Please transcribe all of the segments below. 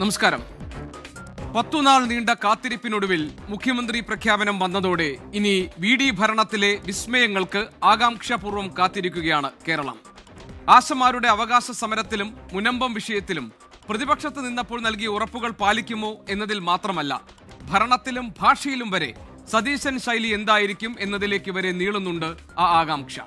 നമസ്കാരം. 10 നാൾ നീണ്ട കാത്തിരിപ്പിനൊടുവിൽ മുഖ്യമന്ത്രി പ്രഖ്യാപനം വന്നതോടെ ഇനി VD ഭരണത്തിലെ വിസ്മയങ്ങൾക്ക് ആകാംക്ഷാപൂർവ്വം കാത്തിരിക്കുകയാണ് കേരളം. ആശമാരുടെ അവകാശ സമരത്തിലും മുനമ്പം വിഷയത്തിലും പ്രതിപക്ഷത്ത് നിന്നപ്പോൾ നൽകിയ ഉറപ്പുകൾ പാലിക്കുമോ എന്നതിൽ മാത്രമല്ല, ഭരണത്തിലും ഭാഷയിലും വരെ സതീശൻ ശൈലി എന്തായിരിക്കും എന്നതിലേക്ക് വരെ നീളുന്നുണ്ട് ആ ആകാംക്ഷ.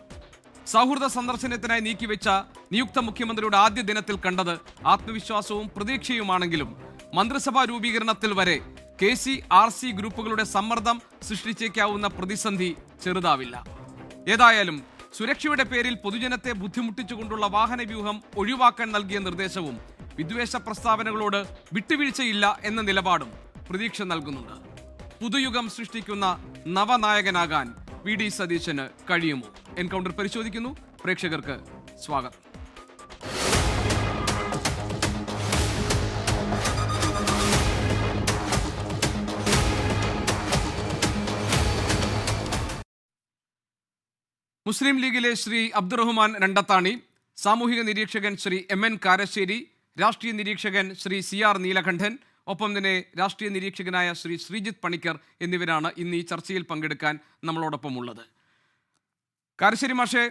സൗഹൃദ സന്ദർശനത്തിനായി നീക്കിവെച്ച നിയുക്ത മുഖ്യമന്ത്രിയുടെ ആദ്യ ദിനത്തിൽ കണ്ടത് ആത്മവിശ്വാസവും പ്രതീക്ഷയുമാണെങ്കിലും മന്ത്രിസഭാ രൂപീകരണത്തിൽ വരെ KC-RC ഗ്രൂപ്പുകളുടെ സമ്മർദ്ദം സൃഷ്ടിച്ചേക്കാവുന്ന പ്രതിസന്ധി ചെറുതാവില്ല. ഏതായാലും സുരക്ഷയുടെ പേരിൽ പൊതുജനത്തെ ബുദ്ധിമുട്ടിച്ചുകൊണ്ടുള്ള വാഹനവ്യൂഹം ഒഴിവാക്കാൻ നൽകിയ നിർദ്ദേശവും വിദ്വേഷ പ്രസ്താവനകളോട് വിട്ടുവീഴ്ചയില്ല എന്ന നിലപാടും പ്രതീക്ഷ നൽകുന്നുണ്ട്. പുതുയുഗം സൃഷ്ടിക്കുന്ന നവനായകനാകാൻ VD സതീശന് കഴിയുമോ? എൻകൗണ്ടർ പരിശോധിക്കുന്നു. പ്രേക്ഷകർക്ക് സ്വാഗതം. മുസ്ലിം ലീഗിലെ ശ്രീ അബ്ദുറഹ്മാൻ രണ്ടത്താണി, സാമൂഹിക നിരീക്ഷകൻ ശ്രീ MN കാരശ്ശേരി, രാഷ്ട്രീയ നിരീക്ഷകൻ ശ്രീ CR നീലകണ്ഠൻ, ഒപ്പം തന്നെ രാഷ്ട്രീയ നിരീക്ഷകനായ ശ്രീ ശ്രീജിത്ത് പണിക്കർ എന്നിവരാണ് ഇന്ന് ഈ ചർച്ചയിൽ പങ്കെടുക്കാൻ നമ്മളോടൊപ്പം ഉള്ളത്. കാരശ്ശേരി മാഷെ,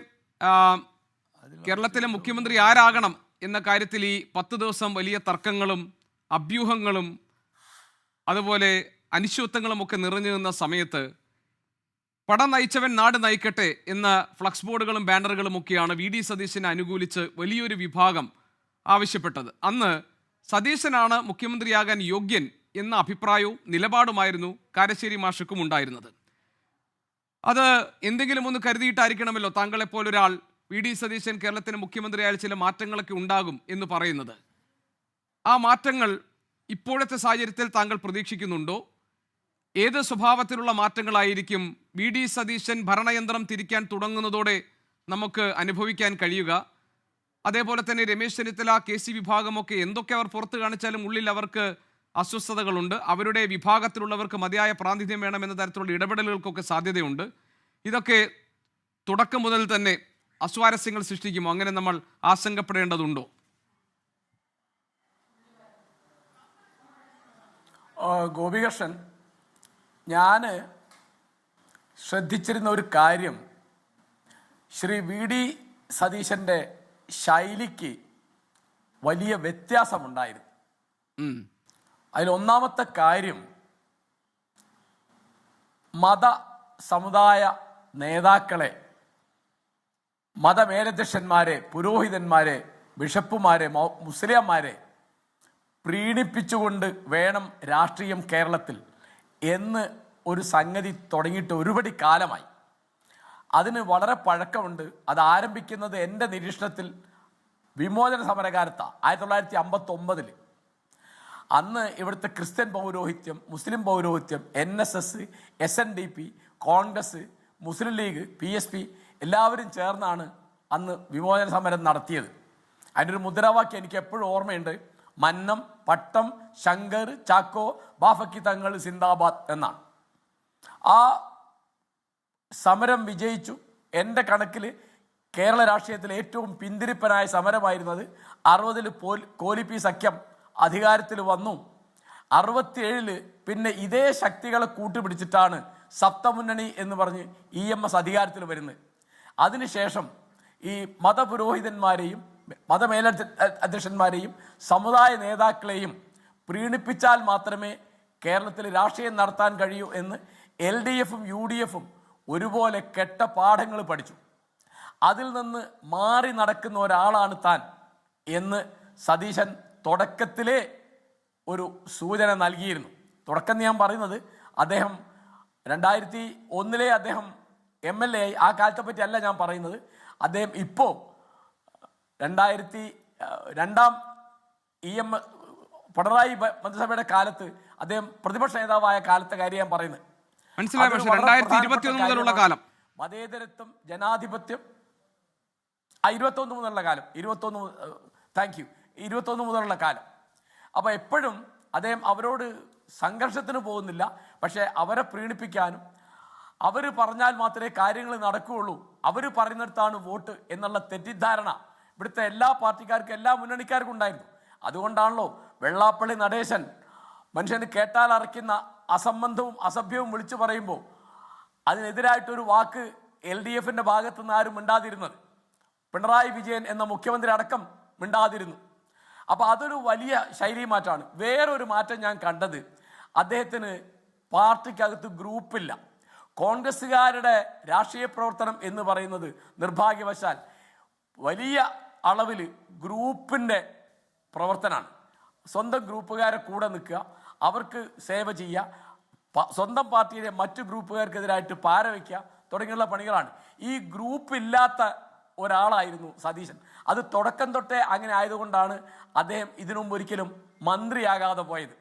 കേരളത്തിലെ മുഖ്യമന്ത്രി ആരാകണം എന്ന കാര്യത്തിൽ ഈ 10 ദിവസം വലിയ തർക്കങ്ങളും അഭ്യൂഹങ്ങളും അതുപോലെ അനിശ്ചിതത്വങ്ങളും ഒക്കെ നിറഞ്ഞു നിന്ന സമയത്ത് പട നയിച്ചവൻ നാട് നയിക്കട്ടെ എന്ന ഫ്ലക്സ് ബോർഡുകളും ബാനറുകളും ഒക്കെയാണ് VD സതീശനെ അനുകൂലിച്ച് വലിയൊരു വിഭാഗം ആവശ്യപ്പെട്ടത്. അന്ന് സതീശനാണ് മുഖ്യമന്ത്രിയാകാൻ യോഗ്യൻ എന്ന അഭിപ്രായവും നിലപാടുമായിരുന്നു കാരശ്ശേരി മാഷക്കും ഉണ്ടായിരുന്നത്. അത് എന്തെങ്കിലും ഒന്ന് കരുതിയിട്ടായിരിക്കണമല്ലോ താങ്കളെപ്പോലൊരാൾ VD സതീശൻ കേരളത്തിന് മുഖ്യമന്ത്രിയായ ചില മാറ്റങ്ങളൊക്കെ ഉണ്ടാകും എന്ന് പറയുന്നത്. ആ മാറ്റങ്ങൾ ഇപ്പോഴത്തെ സാഹചര്യത്തിൽ താങ്കൾ പ്രതീക്ഷിക്കുന്നുണ്ടോ? ഏത് സ്വഭാവത്തിലുള്ള മാറ്റങ്ങളായിരിക്കും VD സതീശൻ ഭരണയന്ത്രം തിരിക്കാൻ തുടങ്ങുന്നതോടെ നമുക്ക് അനുഭവിക്കാൻ കഴിയുക? അതേപോലെ തന്നെ രമേശ് ചെന്നിത്തല, KC വിഭാഗമൊക്കെ എന്തൊക്കെ അവർ പുറത്തു കാണിച്ചാലും ഉള്ളിൽ അവർക്ക് അസ്വസ്ഥതകളുണ്ട്. അവരുടെ വിഭാഗത്തിലുള്ളവർക്ക് മതിയായ പ്രാതിനിധ്യം വേണമെന്ന തരത്തിലുള്ള ഇടപെടലുകൾക്കൊക്കെ സാധ്യതയുണ്ട്. ഇതൊക്കെ തുടക്കം മുതൽ തന്നെ അസ്വാരസ്യങ്ങൾ സൃഷ്ടിക്കുമോ? അങ്ങനെ നമ്മൾ ആശങ്കപ്പെടേണ്ടതുണ്ടോ? ഗോപികൃഷ്ണൻ, ഞാൻ ശ്രദ്ധിച്ചിരുന്ന ഒരു കാര്യം, ശ്രീ VD സതീശൻ്റെ ശൈലിക്ക് വലിയ വ്യത്യാസമുണ്ടായിരുന്നു. അതിലൊന്നാമത്തെ കാര്യം, മത സമുദായ നേതാക്കളെ, മതമേലധ്യക്ഷന്മാരെ, പുരോഹിതന്മാരെ, ബിഷപ്പുമാരെ, മുസ്ലിംമാരെ പ്രീണിപ്പിച്ചുകൊണ്ട് വേണം രാഷ്ട്രീയം കേരളത്തിൽ എന്ന് ഒരു സംഗതി തുടങ്ങിയിട്ട് ഒരുപടി കാലമായി. അതിന് വളരെ പഴക്കമുണ്ട്. അത് ആരംഭിക്കുന്നത് എൻ്റെ നിരീക്ഷണത്തിൽ വിമോചന സമരകാലത്താണ്, 1959. അന്ന് ഇവിടുത്തെ ക്രിസ്ത്യൻ പൗരോഹിത്യം, മുസ്ലിം പൗരോഹിത്യം, NSS, SNDP, കോൺഗ്രസ്, മുസ്ലിം ലീഗ്, PSP എല്ലാവരും ചേർന്നാണ് അന്ന് വിമോചന സമരം നടത്തിയത്. അതിൻ്റെ ഒരു മുദ്രാവാക്യം എനിക്ക് എപ്പോഴും ഓർമ്മയുണ്ട്: മന്നം, പട്ടം, ശങ്കർ, ചാക്കോ, ബാഫക്കി തങ്ങൾ സിന്ദാബാദ് എന്നാണ്. ആ സമരം വിജയിച്ചു. എൻ്റെ കണക്കിൽ കേരള രാഷ്ട്രീയത്തിലെ ഏറ്റവും പിന്തിരിപ്പനായ സമരമായിരുന്നത്. 60 കോലിപ്പി സഖ്യം അധികാരത്തിൽ വന്നു. 67 പിന്നെ ഇതേ ശക്തികളെ കൂട്ടുപിടിച്ചിട്ടാണ് സപ്തമുന്നണി എന്ന് പറഞ്ഞ് EMS അധികാരത്തിൽ വരുന്നത്. അതിനുശേഷം ഈ മതപുരോഹിതന്മാരെയും മതമേലധ്യക്ഷന്മാരെയും സമുദായ നേതാക്കളെയും പ്രീണിപ്പിച്ചാൽ മാത്രമേ കേരളത്തിൽ രാഷ്ട്രീയം നടത്താൻ കഴിയൂ എന്ന് LDFും UDFും ഒരുപോലെ കെട്ട പാഠങ്ങൾ പഠിച്ചു. അതിൽ നിന്ന് മാറി നടക്കുന്ന ഒരാളാണ് താൻ എന്ന് സതീശൻ തുടക്കത്തിലേ ഒരു സൂചന നൽകിയിരുന്നു. തുടക്കം ഞാൻ പറയുന്നത്, അദ്ദേഹം 2001 അദ്ദേഹം MLA ആയി. ആ കാലത്തെ പറ്റി അല്ല ഞാൻ പറയുന്നത്. അദ്ദേഹം ഇപ്പോൾ 2002 പിണറായി മന്ത്രിസഭയുടെ കാലത്ത് അദ്ദേഹം പ്രതിപക്ഷ നേതാവായ കാലത്തെ കാര്യം ഞാൻ പറയുന്നത്. മതേതരത്വം, ജനാധിപത്യം, 21 മുതലുള്ള കാലം, 21 മുതലുള്ള കാലം. അപ്പോൾ എപ്പോഴും അദ്ദേഹം അവരോട് സംഘർഷത്തിന് പോകുന്നില്ല, പക്ഷേ അവരെ പ്രീണിപ്പിക്കാനും അവർ പറഞ്ഞാൽ മാത്രമേ കാര്യങ്ങൾ നടക്കുകയുള്ളൂ, അവർ പറയുന്നിടത്താണ് വോട്ട് എന്നുള്ള തെറ്റിദ്ധാരണ ഇവിടുത്തെ എല്ലാ പാർട്ടിക്കാർക്കും എല്ലാ മുന്നണിക്കാർക്കും ഉണ്ടായിരുന്നു. അതുകൊണ്ടാണല്ലോ വെള്ളാപ്പള്ളി നടേശൻ മനുഷ്യന് കേട്ടാൽ അറയ്ക്കുന്ന അസംബന്ധവും അസഭ്യവും വിളിച്ചു പറയുമ്പോൾ അതിനെതിരായിട്ടൊരു വാക്ക് LDFിൻ്റെ ഭാഗത്തു നിന്ന് ആരും മിണ്ടാതിരുന്നത്, പിണറായി വിജയൻ എന്ന മുഖ്യമന്ത്രി അടക്കം മിണ്ടാതിരുന്നു. അപ്പോൾ അതൊരു വലിയ ശൈലി മാറ്റമാണ്. വേറൊരു മാറ്റം ഞാൻ കണ്ടത്, അദ്ദേഹത്തിന് പാർട്ടിക്കകത്ത് ഗ്രൂപ്പില്ല. കോൺഗ്രസ്സുകാരുടെ രാഷ്ട്രീയ പ്രവർത്തനം എന്ന് പറയുന്നത് നിർഭാഗ്യവശാൽ വലിയ അളവിൽ ഗ്രൂപ്പിൻ്റെ പ്രവർത്തനമാണ്. സ്വന്തം ഗ്രൂപ്പുകാരെ കൂടെ നിൽക്കുക, അവർക്ക് സേവ ചെയ്യുക, സ്വന്തം പാർട്ടിയിലെ മറ്റു ഗ്രൂപ്പുകാർക്കെതിരായിട്ട് പാര വയ്ക്കുക തുടങ്ങിയുള്ള പണികളാണ്. ഈ ഗ്രൂപ്പ് ഇല്ലാത്ത ഒരാളായിരുന്നു സതീശൻ. അത് തുടക്കം തൊട്ടേ അങ്ങനെ ആയതുകൊണ്ടാണ് അദ്ദേഹം ഇതിനു മുമ്പ് ഒരിക്കലും മന്ത്രിയാകാതെ പോയത്.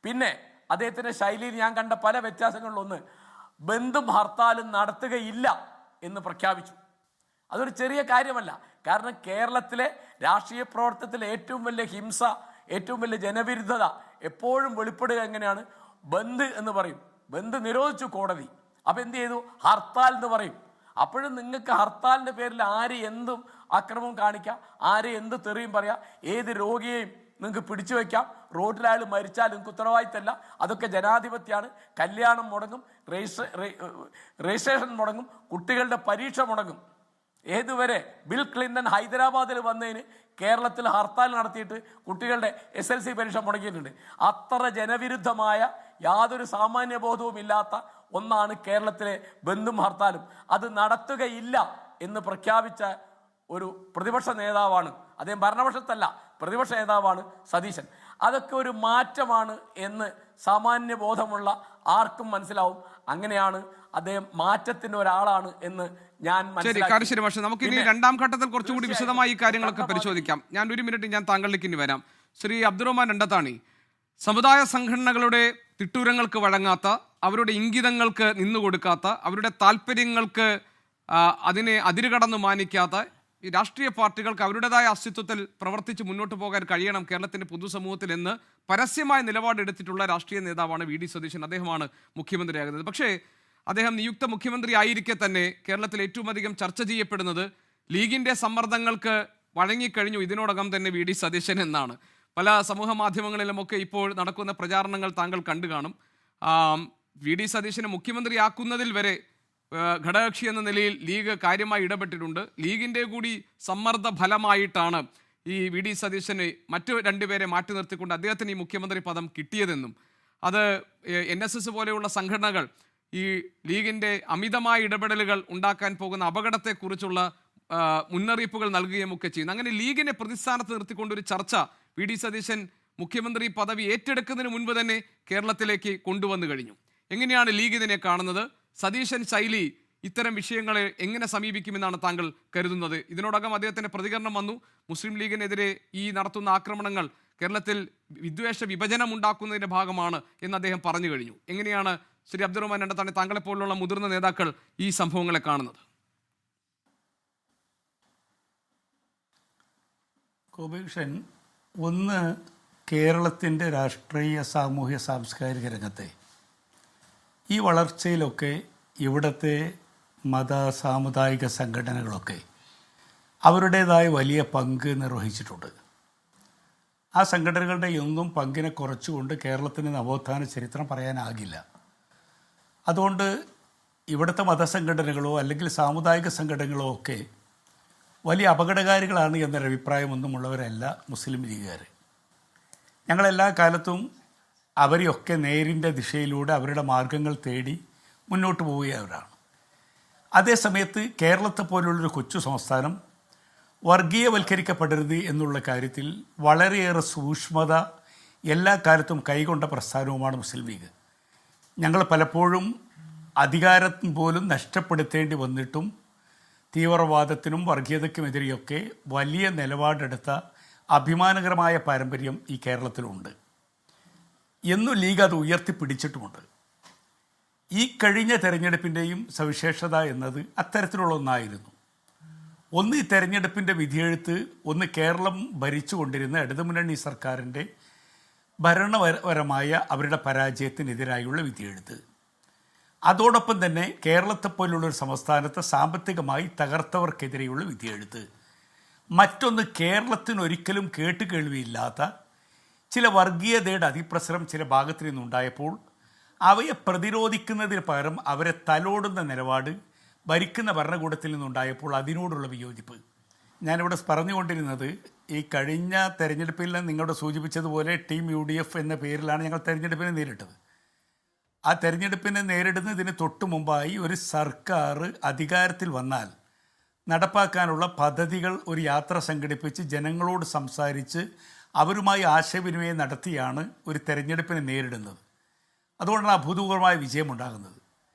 പിന്നെ അദ്ദേഹത്തിൻ്റെ ശൈലിയിൽ ഞാൻ കണ്ട പല വ്യത്യാസങ്ങളിലൊന്ന്, ബന്ധും ഹർത്താലും നടത്തുകയില്ല എന്ന് പ്രഖ്യാപിച്ചു. അതൊരു ചെറിയ കാര്യമല്ല. കാരണം കേരളത്തിലെ രാഷ്ട്രീയ പ്രവർത്തനത്തിലെ ഏറ്റവും വലിയ ഹിംസ, ഏറ്റവും വലിയ ജനവിരുദ്ധത എപ്പോഴും വെളിപ്പെടുക എങ്ങനെയാണ്? ബന്ദ് എന്ന് പറയും. ബന്ദ് നിരോധിച്ചു കോടതി. അപ്പം എന്ത് ചെയ്തു? ഹർത്താൽ എന്ന് പറയും. അപ്പോഴും നിങ്ങൾക്ക് ഹർത്താലിൻ്റെ പേരിൽ ആര് എന്തും അക്രമം കാണിക്കാം, ആര് എന്ത് തെറിയും പറയാം, ഏത് രോഗിയെയും നിങ്ങൾക്ക് പിടിച്ചു വയ്ക്കാം, റോഡിലയാൾ മരിച്ചാൽ നിങ്ങൾക്ക് ഉത്തരവാദിത്തമല്ല. അതൊക്കെ ജനാധിപത്യമാണ്. കല്യാണം മുടങ്ങും, രജിസ്ട്രേഷൻ മുടങ്ങും, കുട്ടികളുടെ പരീക്ഷ മുടങ്ങും. ഏതുവരെ ബിൽ ക്ലിൻ്റൺ ഹൈദരാബാദിൽ വന്നതിന് കേരളത്തിൽ ഹർത്താൽ നടത്തിയിട്ട് കുട്ടികളുടെ SLC പരീക്ഷ മുടങ്ങിയിട്ടുണ്ട്. അത്ര ജനവിരുദ്ധമായ യാതൊരു സാമാന്യബോധവും ഇല്ലാത്ത ഒന്നാണ് കേരളത്തിലെ ബന്ധും ഹർത്താലും. അത് നടത്തുകയില്ല എന്ന് പ്രഖ്യാപിച്ച ഒരു പ്രതിപക്ഷ നേതാവാണ് അദ്ദേഹം. ഭരണപക്ഷത്തല്ല, പ്രതിപക്ഷ നേതാവാണ് സതീശൻ. അതൊക്കെ ഒരു മാറ്റമാണ് എന്ന് സാമാന്യബോധമുള്ള ആർക്കും മനസ്സിലാവും. അങ്ങനെയാണ് അദ്ദേഹം മാറ്റത്തിൻ്റെ ഒരാളാണ് എന്ന് ഞാൻ മനസ്സിലാക്കി. പക്ഷേ നമുക്ക് ഇനി രണ്ടാം ഘട്ടത്തിൽ കുറച്ചുകൂടി വിശദമായി ഈ കാര്യങ്ങളൊക്കെ പരിശോധിക്കാം. ഞാൻ ഒരു മിനിറ്റ് ഞാൻ താങ്കളിലേക്ക് ഇനി വരാം. ശ്രീ അബ്ദുറഹ്മാൻ രണ്ടത്താണി, സമുദായ സംഘടനകളുടെ തിട്ടൂരങ്ങൾക്ക് വഴങ്ങാത്ത, അവരുടെ ഇംഗിതങ്ങൾക്ക് നിന്നുകൊടുക്കാത്ത, അവരുടെ താല്പര്യങ്ങൾക്ക് അതിനെ അതിരുകടന്ന് മാനിക്കാത്ത ഈ രാഷ്ട്രീയ പാർട്ടികൾക്ക് അവരുടേതായ അസ്തിത്വത്തിൽ പ്രവർത്തിച്ച് മുന്നോട്ട് പോകാൻ കഴിയണം കേരളത്തിൻ്റെ പൊതുസമൂഹത്തിൽ എന്ന് പരസ്യമായ നിലപാടെടുത്തിട്ടുള്ള രാഷ്ട്രീയ നേതാവാണ് VD സതീശൻ. അദ്ദേഹമാണ് മുഖ്യമന്ത്രിയാകുന്നത്. പക്ഷേ അദ്ദേഹം നിയുക്ത മുഖ്യമന്ത്രി ആയിരിക്കെ തന്നെ കേരളത്തിൽ ഏറ്റവും അധികം ചർച്ച ചെയ്യപ്പെടുന്നത് ലീഗിൻ്റെ സമ്മർദ്ദങ്ങൾക്ക് വഴങ്ങിക്കഴിഞ്ഞു ഇതിനോടകം തന്നെ VD സതീശൻ എന്നാണ്. പല സമൂഹ മാധ്യമങ്ങളിലുമൊക്കെ ഇപ്പോൾ നടക്കുന്ന പ്രചാരണങ്ങൾ താങ്കൾ കണ്ടു കാണും. VD സതീശനെ മുഖ്യമന്ത്രിയാക്കുന്നതിൽ വരെ ഘടകകക്ഷി എന്ന നിലയിൽ ലീഗ് കാര്യമായി ഇടപെട്ടിട്ടുണ്ട്. ലീഗിൻ്റെ കൂടി സമ്മർദ്ദ ഫലമായിട്ടാണ് ഈ VD സതീശനെ മറ്റു രണ്ടുപേരെ മാറ്റി നിർത്തിക്കൊണ്ട് അദ്ദേഹത്തിന് ഈ മുഖ്യമന്ത്രി പദം കിട്ടിയതെന്നും അത് NSS പോലെയുള്ള സംഘടനകൾ ഈ ലീഗിൻ്റെ അമിതമായ ഇടപെടലുകൾ ഉണ്ടാക്കാൻ പോകുന്ന അപകടത്തെക്കുറിച്ചുള്ള മുന്നറിയിപ്പുകൾ നൽകുകയും ഒക്കെ ചെയ്യുന്നു. അങ്ങനെ ലീഗിനെ പ്രതിസ്ഥാനത്ത് നിർത്തിക്കൊണ്ടൊരു ചർച്ച VD സതീശൻ മുഖ്യമന്ത്രി പദവി ഏറ്റെടുക്കുന്നതിന് മുൻപ് തന്നെ കേരളത്തിലേക്ക് കൊണ്ടുവന്നു കഴിഞ്ഞു. എങ്ങനെയാണ് ലീഗ് ഇതിനെ കാണുന്നത്? സതീശൻ ശൈലി ഇത്തരം വിഷയങ്ങളെ എങ്ങനെ സമീപിക്കുമെന്നാണ് താങ്കൾ കരുതുന്നത്? ഇതിനോടകം അദ്ദേഹത്തിൻ്റെ പ്രതികരണം വന്നു. മുസ്ലിം ലീഗിനെതിരെ ഈ നടത്തുന്ന ആക്രമണങ്ങൾ കേരളത്തിൽ വിദ്വേഷ വിഭജനം ഉണ്ടാക്കുന്നതിൻ്റെ ഭാഗമാണ് എന്ന് അദ്ദേഹം പറഞ്ഞു കഴിഞ്ഞു. എങ്ങനെയാണ് ശ്രീ അബ്ദുറഹ്മാൻ രണ്ടത്താണി താങ്കളെപ്പോലുള്ള മുതിർന്ന നേതാക്കൾ ഈ സംഭവങ്ങളെ കാണുന്നത്? ഗോപികൃഷ്ണൻ, ഒന്ന്, കേരളത്തിൻ്റെ രാഷ്ട്രീയ സാമൂഹ്യ സാംസ്കാരിക രംഗത്തെ ഈ വളർച്ചയിലൊക്കെ ഇവിടുത്തെ മത സാമുദായിക സംഘടനകളൊക്കെ അവരുടേതായ വലിയ പങ്ക് നിർവഹിച്ചിട്ടുണ്ട്. ആ സംഘടനകളുടെ ഒന്നും പങ്കിനെ കുറച്ചുകൊണ്ട് കേരളത്തിന് നവോത്ഥാന ചരിത്രം പറയാനാകില്ല. അതുകൊണ്ട് ഇവിടുത്തെ മതസംഘടനകളോ അല്ലെങ്കിൽ സാമുദായിക സംഘടനകളോ ഒക്കെ വലിയ അപകടകാരികളാണ് എന്നൊരഭിപ്രായമൊന്നുമുള്ളവരല്ല മുസ്ലിം ലീഗുകാർ. ഞങ്ങളെല്ലാ കാലത്തും അവരെയൊക്കെ നേരിൻ്റെ ദിശയിലൂടെ അവരുടെ മാർഗങ്ങൾ തേടി മുന്നോട്ട് പോവുകയവരാണ്. അതേസമയത്ത് കേരളത്തെ പോലുള്ളൊരു കൊച്ചു സംസ്ഥാനം വർഗീയവൽക്കരിക്കപ്പെടരുത് എന്നുള്ള കാര്യത്തിൽ വളരെയേറെ സൂക്ഷ്മത എല്ലാ കാലത്തും കൈകൊണ്ട പ്രസ്ഥാനവുമാണ് മുസ്ലിം ലീഗ്. ഞങ്ങൾ പലപ്പോഴും അധികാരം പോലും നഷ്ടപ്പെടുത്തേണ്ടി വന്നിട്ടും തീവ്രവാദത്തിനും വർഗീയതയ്ക്കുമെതിരെയൊക്കെ വലിയ നിലപാടെടുത്ത അഭിമാനകരമായ പാരമ്പര്യം ഈ കേരളത്തിലുണ്ട്. എന്നും ലീഗ് അത് ഉയർത്തിപ്പിടിച്ചിട്ടുമുണ്ട്. ഈ കഴിഞ്ഞ തെരഞ്ഞെടുപ്പിൻ്റെയും സവിശേഷത എന്നത് അത്തരത്തിലുള്ള ഒന്നായിരുന്നു. ഒന്ന്, ഈ തെരഞ്ഞെടുപ്പിൻ്റെ വിധിയെഴുത്ത്, ഒന്ന് കേരളം ഭരിച്ചുകൊണ്ടിരുന്ന ഇടതുമുന്നണി സർക്കാരിൻ്റെ ഭരണപരമായ അവരുടെ പരാജയത്തിനെതിരായുള്ള വിധിയെഴുത്ത്. അതോടൊപ്പം തന്നെ കേരളത്തെപ്പോലുള്ളൊരു സംസ്ഥാനത്തെ സാമ്പത്തികമായി തകർത്തവർക്കെതിരെയുള്ള വിധിയെഴുത്ത്. മറ്റൊന്ന്, കേരളത്തിനൊരിക്കലും കേട്ടുകേൾവിയില്ലാത്ത ചില വർഗീയതയുടെ അതിപ്രസരം ചില ഭാഗത്തു നിന്നുണ്ടായപ്പോൾ അവയെ പ്രതിരോധിക്കുന്നതിന് പകരം അവരെ തലോടുന്ന നിലപാട് ഭരിക്കുന്ന ഭരണകൂടത്തിൽ നിന്നുണ്ടായപ്പോൾ അതിനോടുള്ള വിയോജിപ്പ്. ഞാനിവിടെ പറഞ്ഞുകൊണ്ടിരുന്നത് ഈ കഴിഞ്ഞ തെരഞ്ഞെടുപ്പിൽ നിങ്ങളുടെ സൂചിപ്പിച്ചതുപോലെ ടീം UDF എന്ന പേരിലാണ് ഞങ്ങൾ തെരഞ്ഞെടുപ്പിനെ നേരിട്ടത്. ആ തെരഞ്ഞെടുപ്പിനെ നേരിടുന്നതിന് തൊട്ടു മുമ്പായി ഒരു സർക്കാർ അധികാരത്തിൽ വന്നാൽ നടപ്പാക്കാനുള്ള പദ്ധതികൾ ഒരു യാത്ര സംഘടിപ്പിച്ച് ജനങ്ങളോട് സംസാരിച്ച് അവരുമായി ആശയവിനിമയം നടത്തിയാണ് ഒരു തെരഞ്ഞെടുപ്പിനെ നേരിടുന്നത്. അതുകൊണ്ടാണ് അഭൂതപൂർവമായ വിജയമുണ്ടാകുന്നത്.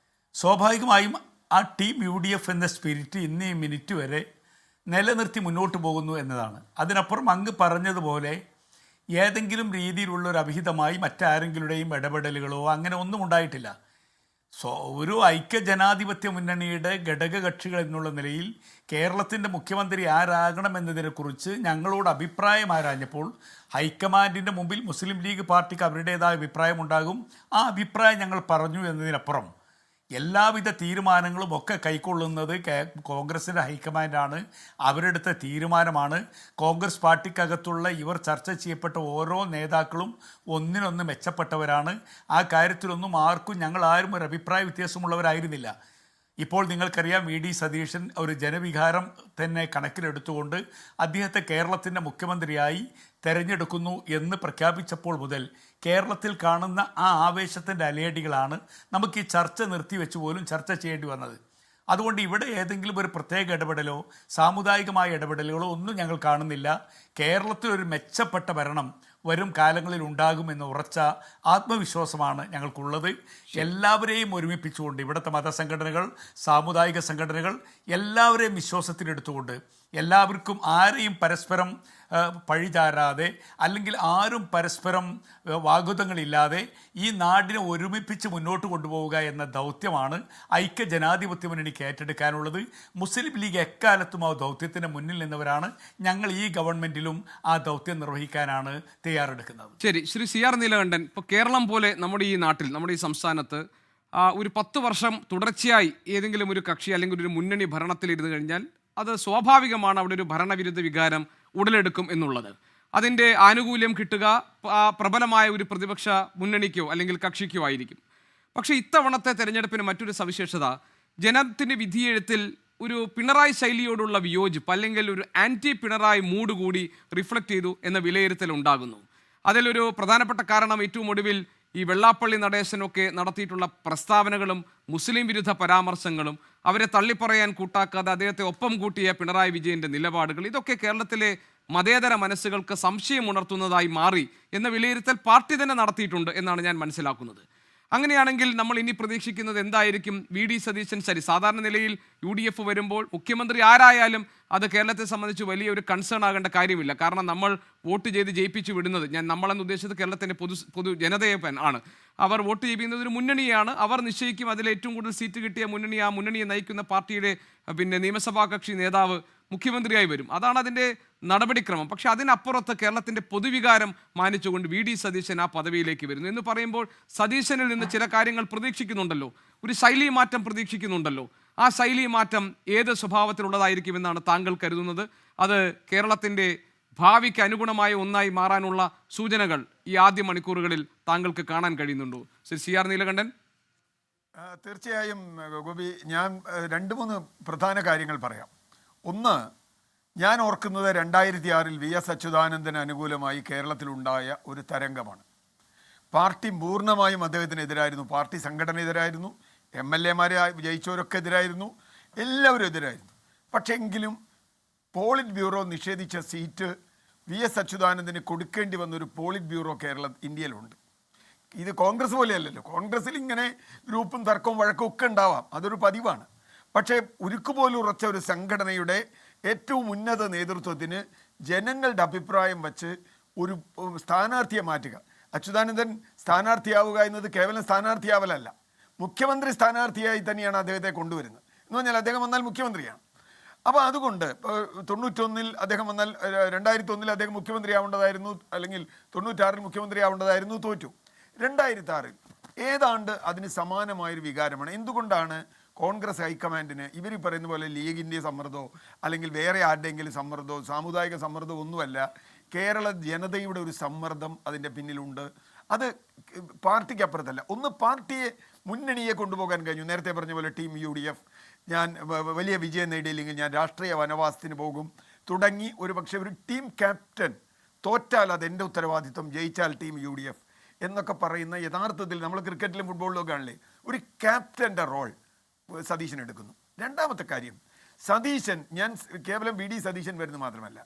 സ്വാഭാവികമായും ആ ടീം UDF എന്ന സ്പിരിറ്റ് ഇന്നേ മിനിറ്റ് വരെ നിലനിർത്തി മുന്നോട്ട് പോകുന്നു എന്നതാണ്. അതിനപ്പുറം അങ്ങ് പറഞ്ഞതുപോലെ ഏതെങ്കിലും രീതിയിലുള്ളൊരു അഭിഹിതമായി മറ്റാരെങ്കിലുടെയും ഇടപെടലുകളോ അങ്ങനെ ഒന്നും ഉണ്ടായിട്ടില്ല. ഒരു ഐക്യജനാധിപത്യ മുന്നണിയുടെ ഘടകകക്ഷികൾ എന്നുള്ള നിലയിൽ കേരളത്തിൻ്റെ മുഖ്യമന്ത്രി ആരാകണമെന്നതിനെക്കുറിച്ച് ഞങ്ങളോട് അഭിപ്രായം ആരാഞ്ഞപ്പോൾ ഹൈക്കമാൻഡിൻ്റെ മുമ്പിൽ മുസ്ലിം ലീഗ് പാർട്ടിക്ക് അവരുടേതായ അഭിപ്രായമുണ്ടാകും. ആ അഭിപ്രായം ഞങ്ങൾ പറഞ്ഞു എന്നതിനപ്പുറം എല്ലാവിധ തീരുമാനങ്ങളും ഒക്കെ കൈക്കൊള്ളുന്നത് കോൺഗ്രസിൻ്റെ ഹൈക്കമാൻഡാണ്. അവരെടുത്ത തീരുമാനമാണ്. കോൺഗ്രസ് പാർട്ടിക്കകത്തുള്ള ഇവർ ചർച്ച ചെയ്യപ്പെട്ട ഓരോ നേതാക്കളും ഒന്നിനൊന്ന് മെച്ചപ്പെട്ടവരാണ്. ആ കാര്യത്തിലൊന്നും ഞങ്ങൾ ആരും ഒരു അഭിപ്രായ വ്യത്യാസമുള്ളവരായിരുന്നില്ല. ഇപ്പോൾ നിങ്ങൾക്കറിയാം VD സതീശൻ ഒരു ജനവികാരം തന്നെ കണക്കിലെടുത്തുകൊണ്ട് അദ്ദേഹത്തെ കേരളത്തിൻ്റെ മുഖ്യമന്ത്രിയായി തെരഞ്ഞെടുക്കുന്നു എന്ന് പ്രഖ്യാപിച്ചപ്പോൾ മുതൽ കേരളത്തിൽ കാണുന്ന ആ ആവേശത്തിൻ്റെ അലയടികളാണ് നമുക്ക് ഈ ചർച്ച നിർത്തിവെച്ച് പോലും ചർച്ച ചെയ്യേണ്ടി വന്നത്. അതുകൊണ്ട് ഇവിടെ ഏതെങ്കിലും ഒരു പ്രത്യേക ഇടപെടലോ സാമുദായികമായ ഇടപെടലുകളോ ഒന്നും ഞങ്ങൾ കാണുന്നില്ല. കേരളത്തിലൊരു മെച്ചപ്പെട്ട ഭരണം വരും കാലങ്ങളിൽ ഉണ്ടാകുമെന്ന് ഉറച്ച ആത്മവിശ്വാസമാണ് ഞങ്ങൾക്കുള്ളത്. എല്ലാവരെയും ഒരുമിപ്പിച്ചുകൊണ്ട് ഇവിടുത്തെ മതസംഘടനകൾ, സാമുദായിക സംഘടനകൾ എല്ലാവരെയും വിശ്വാസത്തിലെടുത്തുകൊണ്ട് എല്ലാവർക്കും ആരെയും പരസ്പരം പഴിചാരാതെ അല്ലെങ്കിൽ ആരും പരസ്പരം വാഗ്വാദങ്ങളില്ലാതെ ഈ നാടിനെ ഒരുമിപ്പിച്ച് മുന്നോട്ട് കൊണ്ടുപോവുക എന്ന ദൗത്യമാണ് ഐക്യ ജനാധിപത്യ മുന്നണിക്ക് ഏറ്റെടുക്കാനുള്ളത്. മുസ്ലിം ലീഗ് എക്കാലത്തും ആ ദൗത്യത്തിന് മുന്നിൽ നിന്നവരാണ്. ഞങ്ങൾ ഈ ഗവൺമെൻറ്റിലും ആ ദൗത്യം നിർവഹിക്കാനാണ് തയ്യാറെടുക്കുന്നത്. ശരി, ശ്രീ CR നീലകണ്ഠൻ, ഇപ്പോൾ കേരളം പോലെ നമ്മുടെ ഈ നാട്ടിൽ, നമ്മുടെ ഈ സംസ്ഥാനത്ത് ഒരു 10 വർഷം തുടർച്ചയായി ഏതെങ്കിലും ഒരു കക്ഷി അല്ലെങ്കിൽ ഒരു മുന്നണി ഭരണത്തിലിരുന്ന് കഴിഞ്ഞാൽ അത് സ്വാഭാവികമാണ് അവിടെ ഒരു ഭരണവിരുദ്ധ വികാരം ഉടലെടുക്കും എന്നുള്ളത്. അതിൻ്റെ ആനുകൂല്യം കിട്ടുക പ്രബലമായ ഒരു പ്രതിപക്ഷ മുന്നണിക്കോ അല്ലെങ്കിൽ കക്ഷിക്കോ ആയിരിക്കും. പക്ഷേ ഇത്തവണത്തെ തെരഞ്ഞെടുപ്പിന് മറ്റൊരു സവിശേഷത, ജനത്തിൻ്റെ വിധിയെഴുത്തിൽ ഒരു പിണറായി ശൈലിയോടുള്ള വിയോജിപ്പ് അല്ലെങ്കിൽ ഒരു ആൻറ്റി പിണറായി മൂഡ് കൂടി റിഫ്ലക്റ്റ് ചെയ്തു എന്ന വിലയിരുത്തൽ ഉണ്ടാകുന്നു. അതിലൊരു പ്രധാനപ്പെട്ട കാരണം ഏറ്റവും ഒടുവിൽ ഈ വെള്ളാപ്പള്ളി നടേശനൊക്കെ നടത്തിയിട്ടുള്ള പ്രസ്താവനകളും മുസ്ലിം വിരുദ്ധ പരാമർശങ്ങളും അവരെ തള്ളിപ്പറയാൻ കൂട്ടാക്കാതെ അദ്ദേഹത്തെ ഒപ്പം കൂട്ടിയ പിണറായി വിജയൻ്റെ നിലപാടുകൾ, ഇതൊക്കെ കേരളത്തിലെ മതേതര മനസ്സുകൾക്ക് സംശയമുണർത്തുന്നതായി മാറി എന്ന വിലയിരുത്തൽ പാർട്ടി തന്നെ നടത്തിയിട്ടുണ്ട് എന്നാണ് ഞാൻ മനസ്സിലാക്കുന്നത്. അങ്ങനെയാണെങ്കിൽ നമ്മൾ ഇനി പ്രതീക്ഷിക്കുന്നത് എന്തായിരിക്കും? VD സതീശൻ സാധാരണ നിലയിൽ UDF വരുമ്പോൾ മുഖ്യമന്ത്രി ആരായാലും അത് കേരളത്തെ സംബന്ധിച്ച് വലിയൊരു കൺസേൺ ആകേണ്ട കാര്യമില്ല. കാരണം നമ്മൾ വോട്ട് ചെയ്ത് ജയിപ്പിച്ചു വിടുന്നത്, ഞാൻ നമ്മളെന്ന് ഉദ്ദേശിച്ചത് കേരളത്തിൻ്റെ പൊതു ജനതയെ ആണ്. അവർ വോട്ട് ചെയ്യുന്നത് ഒരു മുന്നണിയാണ്. അവർ നിശ്ചയിക്കും അതിൽ ഏറ്റവും കൂടുതൽ സീറ്റ് കിട്ടിയ മുന്നണി, ആ മുന്നണിയെ നയിക്കുന്ന പാർട്ടിയുടെ നിയമസഭാ കക്ഷി നേതാവ് മുഖ്യമന്ത്രിയായി വരും. അതാണ് അതിൻ്റെ നടപടിക്രമം. പക്ഷെ അതിനപ്പുറത്ത് കേരളത്തിൻ്റെ പൊതുവികാരം മാനിച്ചുകൊണ്ട് VD സതീശൻ ആ പദവിയിലേക്ക് വരുന്നു എന്ന് പറയുമ്പോൾ സതീശനിൽ നിന്ന് ചില കാര്യങ്ങൾ പ്രതീക്ഷിക്കുന്നുണ്ടല്ലോ, ഒരു ശൈലി മാറ്റം പ്രതീക്ഷിക്കുന്നുണ്ടല്ലോ. ആ ശൈലി മാറ്റം ഏത് സ്വഭാവത്തിലുള്ളതായിരിക്കുമെന്നാണ് താങ്കൾ കരുതുന്നത്? അത് കേരളത്തിൻ്റെ ഭാവിക്ക് അനുഗുണമായ ഒന്നായി മാറാനുള്ള സൂചനകൾ ഈ ആദ്യ മണിക്കൂറുകളിൽ താങ്കൾക്ക് കാണാൻ കഴിയുന്നുണ്ടോ? ശ്രീ CR നീലകണ്ഠൻ. തീർച്ചയായും ഗോപി, ഞാൻ 2-3 പ്രധാന കാര്യങ്ങൾ പറയാം. ഒന്ന്, ഞാൻ ഓർക്കുന്നത് 2006 VS അച്യുതാനന്ദന് അനുകൂലമായി കേരളത്തിലുണ്ടായ ഒരു തരംഗമാണ്. പാർട്ടി പൂർണ്ണമായും അദ്ദേഹത്തിനെതിരായിരുന്നു, പാർട്ടി സംഘടന എതിരായിരുന്നു, MLA-മാരെ ജയിച്ചവരൊക്കെ എതിരായിരുന്നു, എല്ലാവരും എതിരായിരുന്നു. പക്ഷേ എങ്കിലും പോളിറ്റ് ബ്യൂറോ നിഷേധിച്ച സീറ്റ് VS അച്യുതാനന്ദന് കൊടുക്കേണ്ടി വന്നൊരു പോളിറ്റ് ബ്യൂറോ ഇന്ത്യയിലുണ്ട്. ഇത് കോൺഗ്രസ് പോലെയല്ലല്ലോ. കോൺഗ്രസ്സിൽ ഇങ്ങനെ ഗ്രൂപ്പും തർക്കവും വഴക്കും ഒക്കെ ഉണ്ടാവാം, അതൊരു പതിവാണ്. പക്ഷേ ഉരുക്കുപോലും ഉറച്ച ഒരു സംഘടനയുടെ ഏറ്റവും ഉന്നത നേതൃത്വത്തിന് ജനങ്ങളുടെ അഭിപ്രായം വച്ച് ഒരു സ്ഥാനാർത്ഥിയെ മാറ്റുക. അച്യുതാനന്ദൻ സ്ഥാനാർത്ഥിയാവുക എന്നത് കേവലം സ്ഥാനാർത്ഥിയാവലല്ല, മുഖ്യമന്ത്രി സ്ഥാനാർത്ഥിയായി തന്നെയാണ് അദ്ദേഹത്തെ കൊണ്ടുവരുന്നത്. എന്ന് പറഞ്ഞാൽ അദ്ദേഹം വന്നാൽ മുഖ്യമന്ത്രിയാണ്. അപ്പോൾ അതുകൊണ്ട് 91 അദ്ദേഹം വന്നാൽ 2001 അദ്ദേഹം മുഖ്യമന്ത്രി ആവേണ്ടതായിരുന്നു, അല്ലെങ്കിൽ 96 മുഖ്യമന്ത്രി ആവേണ്ടതായിരുന്നു, തോറ്റു. 2006 ഏതാണ്ട് അതിന് സമാനമായൊരു വികാരമാണ്. എന്തുകൊണ്ടാണ് കോൺഗ്രസ് ഹൈക്കമാൻഡിന് ഇവർ പറയുന്ന പോലെ ലീഗിൻ്റെ സമ്മർദ്ദമോ അല്ലെങ്കിൽ വേറെ ആരുടെയെങ്കിലും സമ്മർദ്ദമോ സാമുദായിക സമ്മർദ്ദമോ ഒന്നുമല്ല, കേരള ജനതയുടെ ഒരു സമ്മർദ്ദം അതിൻ്റെ പിന്നിലുണ്ട്. അത് പാർട്ടിക്ക് അപ്പുറത്തല്ല. ഒന്ന്, പാർട്ടിയെ മുന്നണിയെ കൊണ്ടുപോകാൻ കഴിഞ്ഞു. നേരത്തെ പറഞ്ഞ പോലെ ടീം UDF, ഞാൻ വലിയ വിജയം നേടിയില്ലെങ്കിൽ ഞാൻ രാഷ്ട്രീയ വനവാസത്തിന് പോകും തുടങ്ങി ഒരു പക്ഷേ ഒരു ടീം ക്യാപ്റ്റൻ തോറ്റാൽ അതെൻ്റെ ഉത്തരവാദിത്വം, ജയിച്ചാൽ ടീം UDF എന്നൊക്കെ പറയുന്ന യഥാർത്ഥത്തിൽ നമ്മൾ ക്രിക്കറ്റിലും ഫുട്ബോളിലും കാണില്ലേ ഒരു ക്യാപ്റ്റൻ്റെ റോൾ സതീശൻ എടുക്കുന്നു. രണ്ടാമത്തെ കാര്യം, സതീശൻ, ഞാൻ കേവലം VD സതീശൻ വരുന്നത് മാത്രമല്ല,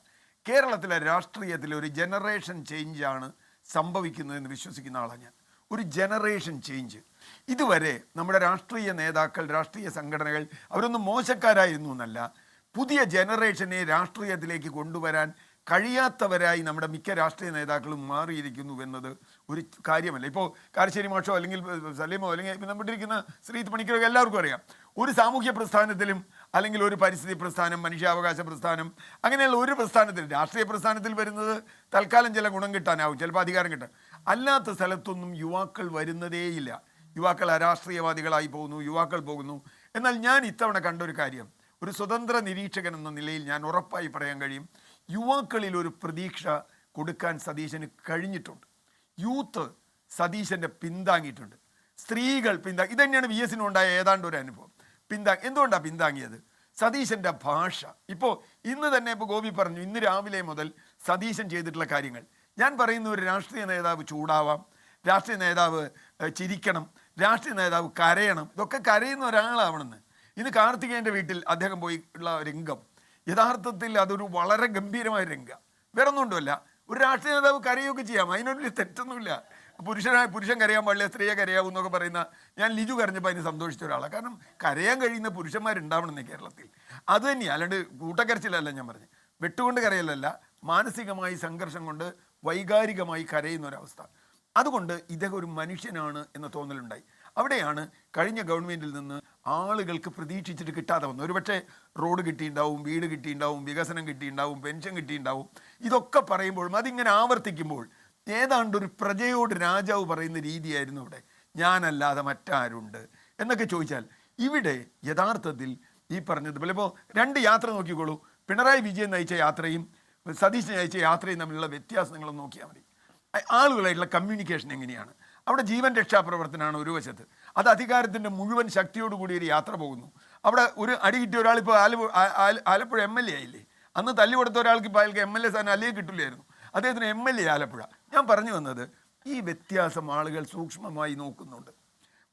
കേരളത്തിലെ രാഷ്ട്രീയത്തിൽ ഒരു ജനറേഷൻ ചേഞ്ചാണ് സംഭവിക്കുന്നതെന്ന് വിശ്വസിക്കുന്ന ആളാണ് ഞാൻ. ഒരു ജനറേഷൻ ചേഞ്ച്. ഇതുവരെ നമ്മുടെ രാഷ്ട്രീയ നേതാക്കൾ, രാഷ്ട്രീയ സംഘടനകൾ അവരൊന്നും മോശക്കാരായിരുന്നു എന്നല്ല, പുതിയ ജനറേഷനെ രാഷ്ട്രീയത്തിലേക്ക് കൊണ്ടുവരാൻ കഴിയാത്തവരായി നമ്മുടെ മിക്ക രാഷ്ട്രീയ നേതാക്കളും മാറിയിരിക്കുന്നു എന്നത് ഒരു കാര്യമല്ല. ഇപ്പോൾ കാരശ്ശേരി മാഷോ അല്ലെങ്കിൽ സലീമോ അല്ലെങ്കിൽ നമ്മുടെ ഇരിക്കുന്ന ശ്രീജിത്ത് പണിക്കരൊക്കെ എല്ലാവർക്കും അറിയാം. ഒരു സാമൂഹ്യ പ്രസ്ഥാനത്തിലും അല്ലെങ്കിൽ ഒരു പരിസ്ഥിതി പ്രസ്ഥാനം, മനുഷ്യാവകാശ പ്രസ്ഥാനം, അങ്ങനെയുള്ള ഒരു പ്രസ്ഥാനത്തിൽ, രാഷ്ട്രീയ പ്രസ്ഥാനത്തിൽ വരുന്നത് തൽക്കാലം ചില ഗുണം കിട്ടാനാവും, ചിലപ്പോൾ അധികാരം കിട്ടാൻ. അല്ലാത്ത സ്ഥലത്തൊന്നും യുവാക്കൾ വരുന്നതേയില്ല. യുവാക്കൾ അരാഷ്ട്രീയവാദികളായി പോകുന്നു, യുവാക്കൾ പോകുന്നു. എന്നാൽ ഞാൻ ഇത്തവണ കണ്ടൊരു കാര്യം, ഒരു സ്വതന്ത്ര നിരീക്ഷകൻ എന്ന നിലയിൽ ഞാൻ ഉറപ്പായി പറയാൻ കഴിയും, യുവാക്കളിൽ ഒരു പ്രതീക്ഷ കൊടുക്കാൻ സതീശന് കഴിഞ്ഞിട്ടുണ്ട്. യൂത്ത് സതീശൻ്റെ പിന്താങ്ങിയിട്ടുണ്ട്, സ്ത്രീകൾ ഇത് തന്നെയാണ് VS ഉണ്ടായ ഏതാണ്ട് ഒരു അനുഭവം. എന്തുകൊണ്ടാണ് പിന്താങ്ങിയത്? സതീശൻ്റെ ഭാഷ. ഇപ്പോൾ ഇന്ന് തന്നെ ഇപ്പോൾ ഗോപി പറഞ്ഞു, ഇന്ന് രാവിലെ മുതൽ സതീശൻ ചെയ്തിട്ടുള്ള കാര്യങ്ങൾ. ഞാൻ പറയുന്ന ഒരു രാഷ്ട്രീയ നേതാവ് ചൂടാവാം, രാഷ്ട്രീയ നേതാവ് ചിരിക്കണം, രാഷ്ട്രീയ നേതാവ് കരയണം, ഇതൊക്കെ കരയുന്ന ഒരാളാവണമെന്ന്. ഇന്ന് കാർത്തികേയൻ്റെ വീട്ടിൽ അദ്ദേഹം പോയി ഉള്ള രംഗം യഥാർത്ഥത്തിൽ അതൊരു വളരെ ഗംഭീരമായ രംഗം. വേറെ ഒന്നുകൊണ്ടുമല്ല, ഒരു രാഷ്ട്രീയ നേതാവ് കരയൊക്കെ ചെയ്യാം, അതിനൊരു തെറ്റൊന്നുമില്ല. പുരുഷൻ കരയാൻ പാടില്ല, സ്ത്രീയെ കരയാവും എന്നൊക്കെ പറയുന്ന, ഞാൻ ലിജു കരഞ്ഞപ്പോൾ അതിന് സന്തോഷിച്ച ഒരാളാണ്. കാരണം കരയാൻ കഴിയുന്ന പുരുഷന്മാരുണ്ടാവണമെന്നേ കേരളത്തിൽ. അത് തന്നെയാണ്, അല്ലാണ്ട് കൂട്ടക്കരച്ചിലല്ല ഞാൻ പറഞ്ഞത്, വെട്ടുകൊണ്ട് കരയലല്ല, മാനസികമായി സംഘർഷം കൊണ്ട് വൈകാരികമായി കരയുന്ന ഒരവസ്ഥ. അതുകൊണ്ട് ഇദ്ദേഹം ഒരു മനുഷ്യനാണ് എന്ന തോന്നലുണ്ടായി. അവിടെയാണ് കഴിഞ്ഞ ഗവൺമെൻറ്റിൽ നിന്ന് ആളുകൾക്ക് പ്രതീക്ഷിച്ചിട്ട് കിട്ടാതെ വന്നത്. ഒരുപക്ഷെ റോഡ് കിട്ടിയിട്ടുണ്ടാവും, വീട് കിട്ടിയിട്ടുണ്ടാവും, വികസനം കിട്ടിയിട്ടുണ്ടാവും, പെൻഷൻ കിട്ടിയിട്ടുണ്ടാവും. ഇതൊക്കെ പറയുമ്പോഴും അതിങ്ങനെ ആവർത്തിക്കുമ്പോൾ ഏതാണ്ട് ഒരു പ്രജയോട് രാജാവ് പറയുന്ന രീതിയായിരുന്നു അവിടെ. ഞാനല്ലാതെ മറ്റാരുണ്ട് എന്നൊക്കെ ചോദിച്ചാൽ, ഇവിടെ യഥാർത്ഥത്തിൽ ഈ പറഞ്ഞതുപോലെ ഇപ്പോൾ 2 യാത്ര നോക്കിക്കോളൂ. പിണറായി വിജയൻ നയിച്ച യാത്രയും സതീശൻ നയിച്ച യാത്രയും തമ്മിലുള്ള വ്യത്യാസം നിങ്ങളൊന്ന് നോക്കിയാൽ മതി. ആളുകളായിട്ടുള്ള കമ്മ്യൂണിക്കേഷൻ എങ്ങനെയാണ്. അവിടെ ജീവൻ രക്ഷാപ്രവർത്തനമാണ് ഒരു വശത്ത്, അത് അധികാരത്തിൻ്റെ മുഴുവൻ ശക്തിയോടുകൂടി ഒരു യാത്ര പോകുന്നു. അവിടെ ഒരു അടി കിട്ടിയ ഒരാളിപ്പോൾ ആലപ്പുഴ MLA ആയില്ലേ, അന്ന് തല്ലി കൊടുത്ത ഒരാൾക്ക് ഇപ്പോൾ അയാൾക്ക് MLA സ്ഥാനം അല്ലേ കിട്ടില്ലായിരുന്നു, അദ്ദേഹത്തിന് MLA ആലപ്പുഴ. ഞാൻ പറഞ്ഞു വന്നത് ഈ വ്യത്യാസം ആളുകൾ സൂക്ഷ്മമായി നോക്കുന്നുണ്ട്.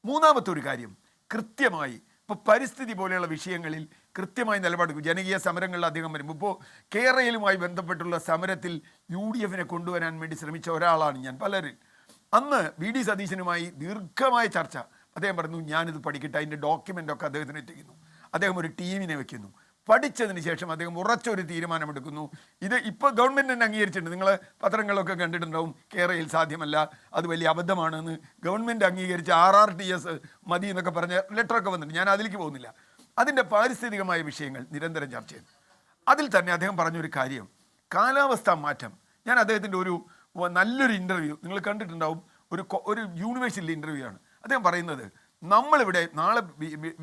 മൂന്നാമത്തെ ഒരു കാര്യം, കൃത്യമായി ഇപ്പോൾ പരിസ്ഥിതി പോലെയുള്ള വിഷയങ്ങളിൽ കൃത്യമായി നിലപാടെടുക്കും. ജനകീയ സമരങ്ങളിൽ അധികം വരും. ഇപ്പോൾ കേരളയിലുമായി ബന്ധപ്പെട്ടുള്ള സമരത്തിൽ UDFനെ കൊണ്ടുവരാൻ വേണ്ടി ശ്രമിച്ച ഒരാളാണ് ഞാൻ. പലരും അന്ന് VD സതീശനുമായി ദീർഘമായ ചർച്ച. അദ്ദേഹം പറഞ്ഞു, ഞാനിത് പഠിക്കട്ടെ, അതിൻ്റെ ഡോക്യുമെൻ്റൊക്കെ അദ്ദേഹത്തിന് എത്തിക്കുന്നു. അദ്ദേഹം ഒരു ടീമിനെ വെക്കുന്നു. പഠിച്ചതിന് ശേഷം അദ്ദേഹം ഉറച്ചൊരു തീരുമാനമെടുക്കുന്നു. ഇത് ഇപ്പോൾ ഗവൺമെൻറ് തന്നെ അംഗീകരിച്ചിട്ടുണ്ട്. നിങ്ങൾ പത്രങ്ങളൊക്കെ കണ്ടിട്ടുണ്ടാവും, കേരളയിൽ സാധ്യമല്ല, അത് വലിയ അബദ്ധമാണെന്ന് ഗവൺമെൻറ് അംഗീകരിച്ച് RRTS മതി എന്നൊക്കെ പറഞ്ഞ ലെറ്ററൊക്കെ വന്നിട്ടുണ്ട്. ഞാൻ അതിലേക്ക് പോകുന്നില്ല. അതിൻ്റെ പാരിസ്ഥിതികമായ വിഷയങ്ങൾ നിരന്തരം ചർച്ച ചെയ്യുന്നു. അതിൽ തന്നെ അദ്ദേഹം പറഞ്ഞൊരു കാര്യം, കാലാവസ്ഥാ മാറ്റം. ഞാൻ അദ്ദേഹത്തിൻ്റെ ഒരു നല്ലൊരു ഇൻ്റർവ്യൂ നിങ്ങൾ കണ്ടിട്ടുണ്ടാവും, ഒരു യൂണിവേഴ്സിറ്റി ഇൻ്റർവ്യൂ ആണ്. അദ്ദേഹം പറയുന്നത്, നമ്മളിവിടെ നാളെ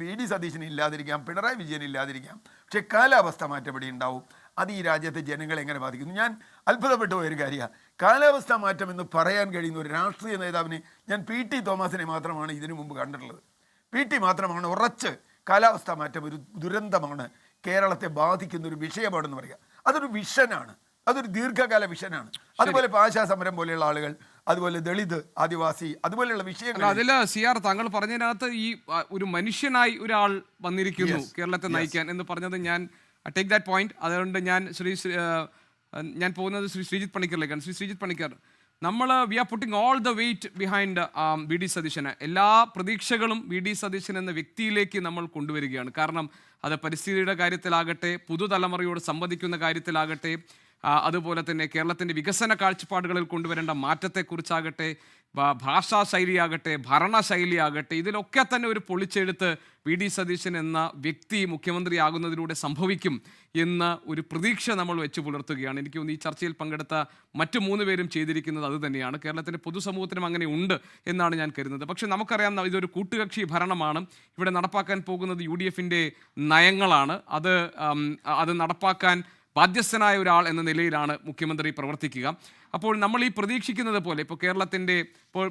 VD സതീശന് ഇല്ലാതിരിക്കാം, പിണറായി വിജയൻ ഇല്ലാതിരിക്കാം, പക്ഷേ കാലാവസ്ഥ മാറ്റം ഇവിടെ ഉണ്ടാവും. അത് ഈ രാജ്യത്തെ ജനങ്ങളെ എങ്ങനെ ബാധിക്കുന്നു? ഞാൻ അത്ഭുതപ്പെട്ടു പോയൊരു കാര്യമാണ്. കാലാവസ്ഥാ മാറ്റം എന്ന് പറയാൻ കഴിയുന്ന ഒരു രാഷ്ട്രീയ നേതാവിനെ ഞാൻ PT തോമസിനെ മാത്രമാണ് ഇതിനു മുമ്പ് കണ്ടിട്ടുള്ളത്. PT മാത്രമാണ് ഉറച്ച് കാലാവസ്ഥാ മാറ്റം ഒരു ദുരന്തമാണ്, കേരളത്തെ ബാധിക്കുന്ന ഒരു വിഷയമാണെന്ന് പറയുക. അതൊരു വിഷനാണ്, അതൊരു ദീർഘകാല വിഷനാണ്. അതുപോലെ ആശാ സമരം പോലെയുള്ള ആളുകൾ, അതുപോലെ ദളിത്, ആദിവാസി, അതുപോലെയുള്ള വിഷയങ്ങൾ. അതിൽ CR താങ്കൾ പറഞ്ഞതിനകത്ത് ഈ ഒരു മനുഷ്യനായി ഒരാൾ വന്നിരിക്കുന്നു കേരളത്തെ നയിക്കാൻ എന്ന് പറഞ്ഞത്, ഞാൻ ടേക്ക് ദാറ്റ് പോയിന്റ്. അതുകൊണ്ട് ഞാൻ പോകുന്നത് ശ്രീ ശ്രീജിത്ത് പണിക്കറിലേക്കാണ്. Shri Sreejith Panicker, we are putting all the weight behind VD സതീശന്. എല്ലാ പ്രതീക്ഷകളും VD സതീശൻ എന്ന വ്യക്തിയിലേക്ക് നമ്മൾ കൊണ്ടുവരികയാണ്. കാരണം അത് പരിസ്ഥിതിയുടെ കാര്യത്തിലാകട്ടെ, പുതുതലമുറയോട് സംവദിക്കുന്ന കാര്യത്തിലാകട്ടെ, അതുപോലെ തന്നെ കേരളത്തിൻ്റെ വികസന കാഴ്ചപ്പാടുകളിൽ കൊണ്ടുവരേണ്ട മാറ്റത്തെക്കുറിച്ചാകട്ടെ, ഭാഷാ ശൈലിയാകട്ടെ, ഭരണശൈലിയാകട്ടെ, ഇതിലൊക്കെ തന്നെ ഒരു പൊളിച്ചെഴുത്ത് VD സതീശൻ എന്ന വ്യക്തി മുഖ്യമന്ത്രിയാകുന്നതിലൂടെ സംഭവിക്കും എന്ന ഒരു പ്രതീക്ഷ നമ്മൾ വെച്ച് പുലർത്തുകയാണ്. എനിക്ക് തോന്നുന്നു ഈ ചർച്ചയിൽ പങ്കെടുത്ത മറ്റു 3 പേരും ചെയ്തിരിക്കുന്നത് അത് തന്നെയാണ്. കേരളത്തിൻ്റെ പൊതുസമൂഹത്തിനും അങ്ങനെ ഉണ്ട് എന്നാണ് ഞാൻ കരുതുന്നത്. പക്ഷേ നമുക്കറിയാം, ഇതൊരു കൂട്ടുകക്ഷി ഭരണമാണ്. ഇവിടെ നടപ്പാക്കാൻ പോകുന്നത് UDFൻ്റെ നയങ്ങളാണ്. അത് നടപ്പാക്കാൻ ബാധ്യസ്ഥനായ ഒരാൾ എന്ന നിലയിലാണ് മുഖ്യമന്ത്രി പ്രവർത്തിക്കുക. അപ്പോൾ നമ്മൾ ഈ പ്രതീക്ഷിക്കുന്നത് പോലെ ഇപ്പോൾ കേരളത്തിൻ്റെ ഇപ്പോൾ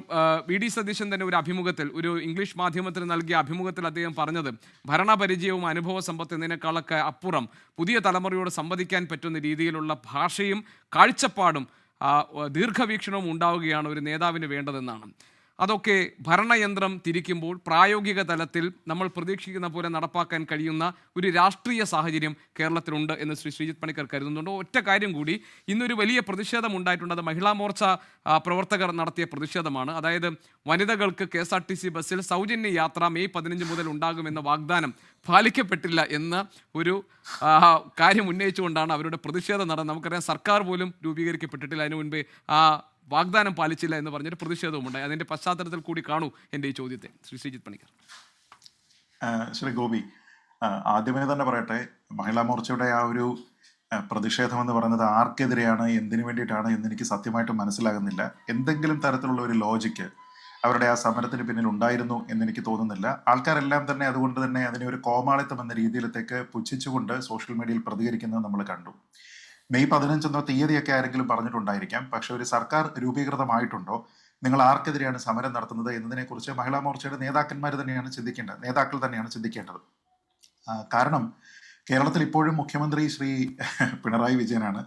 വി ഡി സതീശൻ തന്നെ ഒരു അഭിമുഖത്തിൽ, ഒരു ഇംഗ്ലീഷ് മാധ്യമത്തിന് നൽകിയ അഭിമുഖത്തിൽ അദ്ദേഹം പറഞ്ഞത് ഭരണപരിചയവും അനുഭവ സമ്പത്ത് എന്നതിനേക്കാളൊക്കെ അപ്പുറം പുതിയ തലമുറയോട് സംവദിക്കാൻ പറ്റുന്ന രീതിയിലുള്ള ഭാഷയും കാഴ്ചപ്പാടും ദീർഘവീക്ഷണവും ഉണ്ടാവുകയാണ് ഒരു നേതാവിന് വേണ്ടതെന്നാണ്. അതൊക്കെ ഭരണയന്ത്രം തിരിക്കുമ്പോൾ പ്രായോഗിക തലത്തിൽ നമ്മൾ പ്രതീക്ഷിക്കുന്ന പോലെ നടപ്പാക്കാൻ കഴിയുന്ന ഒരു രാഷ്ട്രീയ സാഹചര്യം കേരളത്തിലുണ്ട് എന്ന് ശ്രീ ശ്രീജിത്ത് പണിക്കർ കരുതുന്നുണ്ട്. ഒറ്റ കാര്യം കൂടി, ഇന്നൊരു വലിയ പ്രതിഷേധം ഉണ്ടായിട്ടുണ്ട്. അത് മഹിളാ മോർച്ച പ്രവർത്തകർ നടത്തിയ പ്രതിഷേധമാണ്. അതായത് വനിതകൾക്ക് KSRTC ബസ്സിൽ സൗജന്യ യാത്ര മെയ് 15 മുതൽ ഉണ്ടാകുമെന്ന വാഗ്ദാനം പാലിക്കപ്പെട്ടില്ല എന്ന ഒരു കാര്യം ഉന്നയിച്ചുകൊണ്ടാണ് അവരുടെ പ്രതിഷേധം നടന്നത്. നമുക്കറിയാം, സർക്കാർ പോലും രൂപീകരിക്കപ്പെട്ടിട്ടില്ല, അതിനു മുൻപേ വാഗ്ദാനം പാലിച്ചില്ല എന്ന് പറഞ്ഞൊരു പ്രതിഷേധവും ഉണ്ടായി. അതിൻ്റെ പശ്ചാത്തലത്തിൽ കൂടി കാണൂ എൻ്റെ ഈ ചോദ്യത്തെ ശ്രീ ശ്രീജിത്ത് പണിക്കർ. ശ്രീ ഗോപി, ആദ്യമേ തന്നെ പറയട്ടെ, മഹിളാ മോർച്ചയുടെ ആ ഒരു പ്രതിഷേധം എന്ന് പറയുന്നത് ആർക്കെതിരെയാണ്, എന്തിനു വേണ്ടിയിട്ടാണ് എന്ന് എനിക്ക് സത്യമായിട്ട് മനസ്സിലാകുന്നില്ല. എന്തെങ്കിലും തരത്തിലുള്ള ഒരു ലോജിക്ക് അവരുടെ ആ സമരത്തിന് പിന്നിൽ ഉണ്ടായിരുന്നു എന്നെനിക്ക് തോന്നുന്നില്ല. ആൾക്കാരെല്ലാം തന്നെ അതുകൊണ്ട് തന്നെ അതിനെ ഒരു കോമാളിത്തം എന്ന രീതിയിലത്തേക്ക് പുച്ഛിച്ചുകൊണ്ട് സോഷ്യൽ മീഡിയയിൽ പ്രതികരിക്കുന്നത് നമ്മൾ കണ്ടു. മെയ് 15 എന്ന തീയതിയൊക്കെ ആരെങ്കിലും പറഞ്ഞിട്ടുണ്ടായിരിക്കാം. പക്ഷെ ഒരു സർക്കാർ രൂപീകൃതമായിട്ടുണ്ടോ, നിങ്ങൾ ആർക്കെതിരെയാണ് സമരം നടത്തുന്നത് എന്നതിനെക്കുറിച്ച് മഹിളാ മോർച്ചയുടെ നേതാക്കൾ തന്നെയാണ് ചിന്തിക്കേണ്ടത്. കാരണം കേരളത്തിൽ ഇപ്പോഴും മുഖ്യമന്ത്രി ശ്രീ പിണറായി വിജയനാണ്.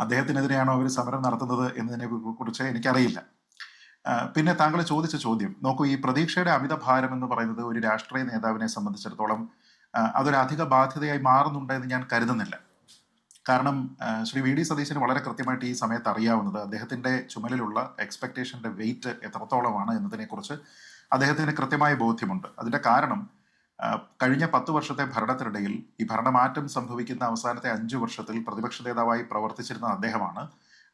അദ്ദേഹത്തിനെതിരെയാണോ അവർ സമരം നടത്തുന്നത് എന്നതിനെ കുറിച്ച് എനിക്കറിയില്ല. പിന്നെ താങ്കൾ ചോദിച്ച ചോദ്യം നോക്കൂ, ഈ പ്രതീക്ഷയുടെ അമിതഭാരം എന്ന് പറയുന്നത് ഒരു രാഷ്ട്രീയ നേതാവിനെ സംബന്ധിച്ചിടത്തോളം അതൊരു അധിക ബാധ്യതയായി മാറുന്നുണ്ടെന്ന് ഞാൻ കരുതുന്നില്ല. കാരണം ശ്രീ വി ഡി സതീശന് വളരെ കൃത്യമായിട്ട് ഈ സമയത്ത് അറിയാവുന്നത് അദ്ദേഹത്തിൻ്റെ ചുമലിലുള്ള എക്സ്പെക്ടേഷൻ്റെ വെയിറ്റ് എത്രത്തോളമാണ് എന്നതിനെക്കുറിച്ച് അദ്ദേഹത്തിന് കൃത്യമായ ബോധ്യമുണ്ട്. അതിൻ്റെ കാരണം കഴിഞ്ഞ 10 വർഷത്തെ ഭരണത്തിനിടയിൽ ഈ ഭരണമാറ്റം സംഭവിക്കുന്ന അവസാനത്തെ 5 വർഷത്തിൽ പ്രതിപക്ഷ നേതാവായി പ്രവർത്തിച്ചിരുന്ന അദ്ദേഹമാണ്.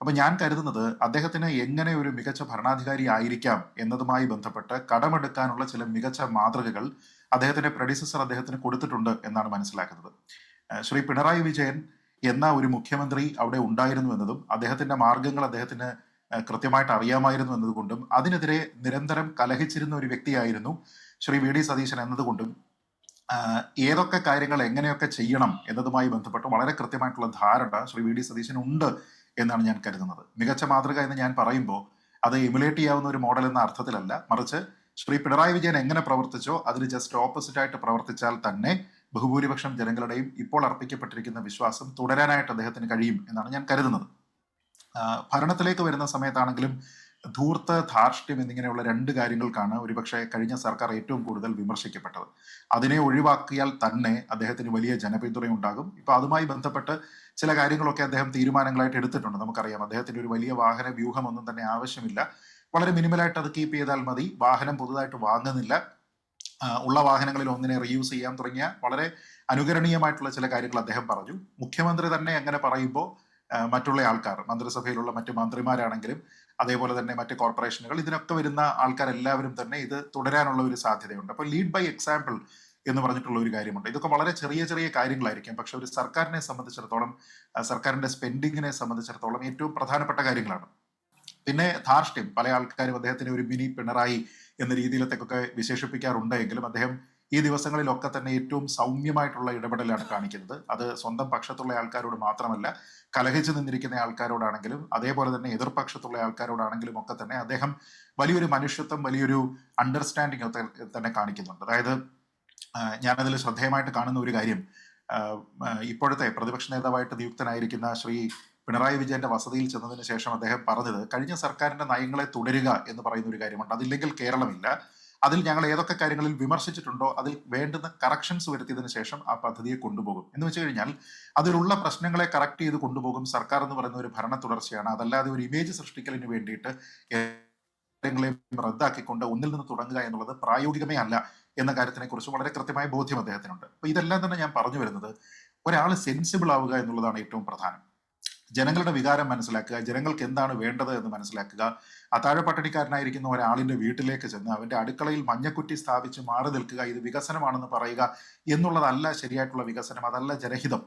അപ്പം ഞാൻ കരുതുന്നത് അദ്ദേഹത്തിന് എങ്ങനെ ഒരു മികച്ച ഭരണാധികാരി ആയിരിക്കാം എന്നതുമായി ബന്ധപ്പെട്ട് കടമെടുക്കാനുള്ള ചില മികച്ച മാതൃകകൾ അദ്ദേഹത്തിൻ്റെ പ്രൊഡ്യൂസർ അദ്ദേഹത്തിന് കൊടുത്തിട്ടുണ്ട് എന്നാണ് മനസ്സിലാക്കുന്നത്. ശ്രീ പിണറായി വിജയൻ എന്ന ഒരു മുഖ്യമന്ത്രി അവിടെ ഉണ്ടായിരുന്നു എന്നതും അദ്ദേഹത്തിന്റെ മാർഗങ്ങൾ അദ്ദേഹത്തിന് കൃത്യമായിട്ട് അറിയാമായിരുന്നു എന്നതുകൊണ്ടും അതിനെതിരെ നിരന്തരം കലഹിച്ചിരുന്ന ഒരു വ്യക്തിയായിരുന്നു ശ്രീ വി ഡി സതീശൻ എന്നതുകൊണ്ടും ഏതൊക്കെ കാര്യങ്ങൾ എങ്ങനെയൊക്കെ ചെയ്യണം എന്നതുമായി ബന്ധപ്പെട്ട് വളരെ കൃത്യമായിട്ടുള്ള ധാരണ ശ്രീ വി ഡി സതീശൻ ഉണ്ട് എന്നാണ് ഞാൻ കരുതുന്നത്. മികച്ച മാതൃക എന്ന് ഞാൻ പറയുമ്പോൾ അത് എമുലേറ്റ് ചെയ്യാവുന്ന ഒരു മോഡൽ എന്ന അർത്ഥത്തിലല്ല, മറിച്ച് ശ്രീ പിണറായി വിജയൻ എങ്ങനെ പ്രവർത്തിച്ചോ അതിന് ജസ്റ്റ് ഓപ്പോസിറ്റ് ആയിട്ട് പ്രവർത്തിച്ചാൽ തന്നെ ബഹുഭൂരിപക്ഷം ജനങ്ങളുടെയും ഇപ്പോൾ അർപ്പിക്കപ്പെട്ടിരിക്കുന്ന വിശ്വാസം തുടരാനായിട്ട് അദ്ദേഹത്തിന് കഴിയും എന്നാണ് ഞാൻ കരുതുന്നത്. ഭരണത്തിലേക്ക് വരുന്ന സമയത്താണെങ്കിലും ധൂർത്ത്, ധാർഷ്ട്യം എന്നിങ്ങനെയുള്ള 2 കാര്യങ്ങൾക്കാണ് ഒരുപക്ഷെ കഴിഞ്ഞ സർക്കാർ ഏറ്റവും കൂടുതൽ വിമർശിക്കപ്പെട്ടത്. അതിനെ ഒഴിവാക്കിയാൽ തന്നെ അദ്ദേഹത്തിന് വലിയ ജനപിന്തുണയുണ്ടാകും. ഇപ്പൊ അതുമായി ബന്ധപ്പെട്ട് ചില കാര്യങ്ങളൊക്കെ അദ്ദേഹം തീരുമാനങ്ങളായിട്ട് എടുത്തിട്ടുണ്ട്. നമുക്കറിയാം, അദ്ദേഹത്തിന് ഒരു വലിയ വാഹന വ്യൂഹമൊന്നും തന്നെ ആവശ്യമില്ല. വളരെ മിനിമലായിട്ട് അത് കീപ്പ് ചെയ്താൽ മതി. വാഹനം പുതുതായിട്ട് വാങ്ങുന്നില്ല. ഉള്ള വാഹനങ്ങളിൽ ഒന്നിനെ റീയൂസ് ചെയ്യാൻ തുടങ്ങിയ വളരെ അനുകരണീയമായിട്ടുള്ള ചില കാര്യങ്ങൾ അദ്ദേഹം പറഞ്ഞു. മുഖ്യമന്ത്രി തന്നെ അങ്ങനെ പറയുമ്പോൾ മറ്റുള്ള ആൾക്കാർ, മന്ത്രിസഭയിലുള്ള മറ്റു മന്ത്രിമാരാണെങ്കിലും അതേപോലെ തന്നെ മറ്റ് കോർപ്പറേഷനുകൾ, ഇതിനൊക്കെ വരുന്ന ആൾക്കാരെല്ലാവരും തന്നെ ഇത് തുടരാനുള്ള ഒരു സാധ്യതയുണ്ട്. അപ്പോൾ ലീഡ് ബൈ എക്സാമ്പിൾ എന്ന് പറഞ്ഞിട്ടുള്ള ഒരു കാര്യമുണ്ട്. ഇതൊക്കെ വളരെ ചെറിയ ചെറിയ കാര്യങ്ങളായിരിക്കും, പക്ഷെ ഒരു സർക്കാരിനെ സംബന്ധിച്ചിടത്തോളം, സർക്കാരിന്റെ സ്പെൻഡിങ്ങിനെ സംബന്ധിച്ചിടത്തോളം ഏറ്റവും പ്രധാനപ്പെട്ട കാര്യങ്ങളാണ്. പിന്നെ ധാർഷ്ട്യം, പല ആൾക്കാരും അദ്ദേഹത്തിന് ഒരു മിനി പിണറായി എന്ന രീതിയിലത്തേക്കൊക്കെ വിശേഷിപ്പിക്കാറുണ്ടെങ്കിലും അദ്ദേഹം ഈ ദിവസങ്ങളിലൊക്കെ തന്നെ ഏറ്റവും സൗമ്യമായിട്ടുള്ള ഇടപെടലാണ് കാണിക്കുന്നത്. അത് സ്വന്തം പക്ഷത്തുള്ള ആൾക്കാരോട് മാത്രമല്ല, കലഹിച്ചു നിന്നിരിക്കുന്ന ആൾക്കാരോടാണെങ്കിലും അതേപോലെ തന്നെ എതിർപക്ഷത്തുള്ള ആൾക്കാരോടാണെങ്കിലും ഒക്കെ തന്നെ അദ്ദേഹം വലിയൊരു മനുഷ്യത്വം, വലിയൊരു അണ്ടർസ്റ്റാൻഡിങ് ഒക്കെ തന്നെ കാണിക്കുന്നുണ്ട്. അതായത് ഞാനതിൽ ശ്രദ്ധേയമായിട്ട് കാണുന്ന ഒരു കാര്യം, ഇപ്പോഴത്തെ പ്രതിപക്ഷ നേതാവായിട്ട് നിയുക്തനായിരിക്കുന്ന ശ്രീ പിണറായി വിജയന്റെ വസതിയിൽ ചെന്നതിന് ശേഷം അദ്ദേഹം പറഞ്ഞത് കഴിഞ്ഞ സർക്കാരിന്റെ നയങ്ങളെ തുടരുക എന്ന് പറയുന്ന ഒരു കാര്യമുണ്ട്. അതില്ലെങ്കിൽ കേരളമില്ല. അതിൽ ഞങ്ങൾ ഏതൊക്കെ കാര്യങ്ങളിൽ വിമർശിച്ചിട്ടുണ്ടോ അതിൽ വേണ്ടുന്ന കറക്ഷൻസ് വരുത്തിയതിനു ശേഷം ആ പദ്ധതിയെ കൊണ്ടുപോകും എന്ന് വെച്ച് കഴിഞ്ഞാൽ അതിലുള്ള പ്രശ്നങ്ങളെ കറക്റ്റ് ചെയ്ത് കൊണ്ടുപോകും. സർക്കാർ എന്ന് പറയുന്ന ഒരു ഭരണ തുടർച്ചയാണ്. അതല്ലാതെ ഒരു ഇമേജ് സൃഷ്ടിക്കലിന് വേണ്ടിയിട്ട് കാര്യങ്ങളെ റദ്ദാക്കിക്കൊണ്ട് ഒന്നിൽ നിന്ന് തുടങ്ങുക എന്നുള്ളത് പ്രായോഗികമേ അല്ല എന്ന കാര്യത്തിനെ കുറിച്ച് വളരെ കൃത്യമായ ബോധ്യം അദ്ദേഹത്തിനുണ്ട്. അപ്പൊ ഇതെല്ലാം തന്നെ ഞാൻ പറഞ്ഞു വരുന്നത്, ഒരാൾ സെൻസിബിൾ ആവുക എന്നുള്ളതാണ് ഏറ്റവും പ്രധാനം. ജനങ്ങളുടെ വികാരം മനസ്സിലാക്കുക, ജനങ്ങൾക്ക് എന്താണ് വേണ്ടത് എന്ന് മനസ്സിലാക്കുക. അത്താഴ പട്ടിണിക്കാരനായിരിക്കുന്ന ഒരാളിന്റെ വീട്ടിലേക്ക് ചെന്ന് അവന്റെ അടുക്കളയിൽ മഞ്ഞക്കുറ്റി സ്ഥാപിച്ച് മാറി നിൽക്കുക, ഇത് വികസനമാണെന്ന് പറയുക എന്നുള്ളതല്ല ശരിയായിട്ടുള്ള വികസനം, അതല്ല ജനഹിതം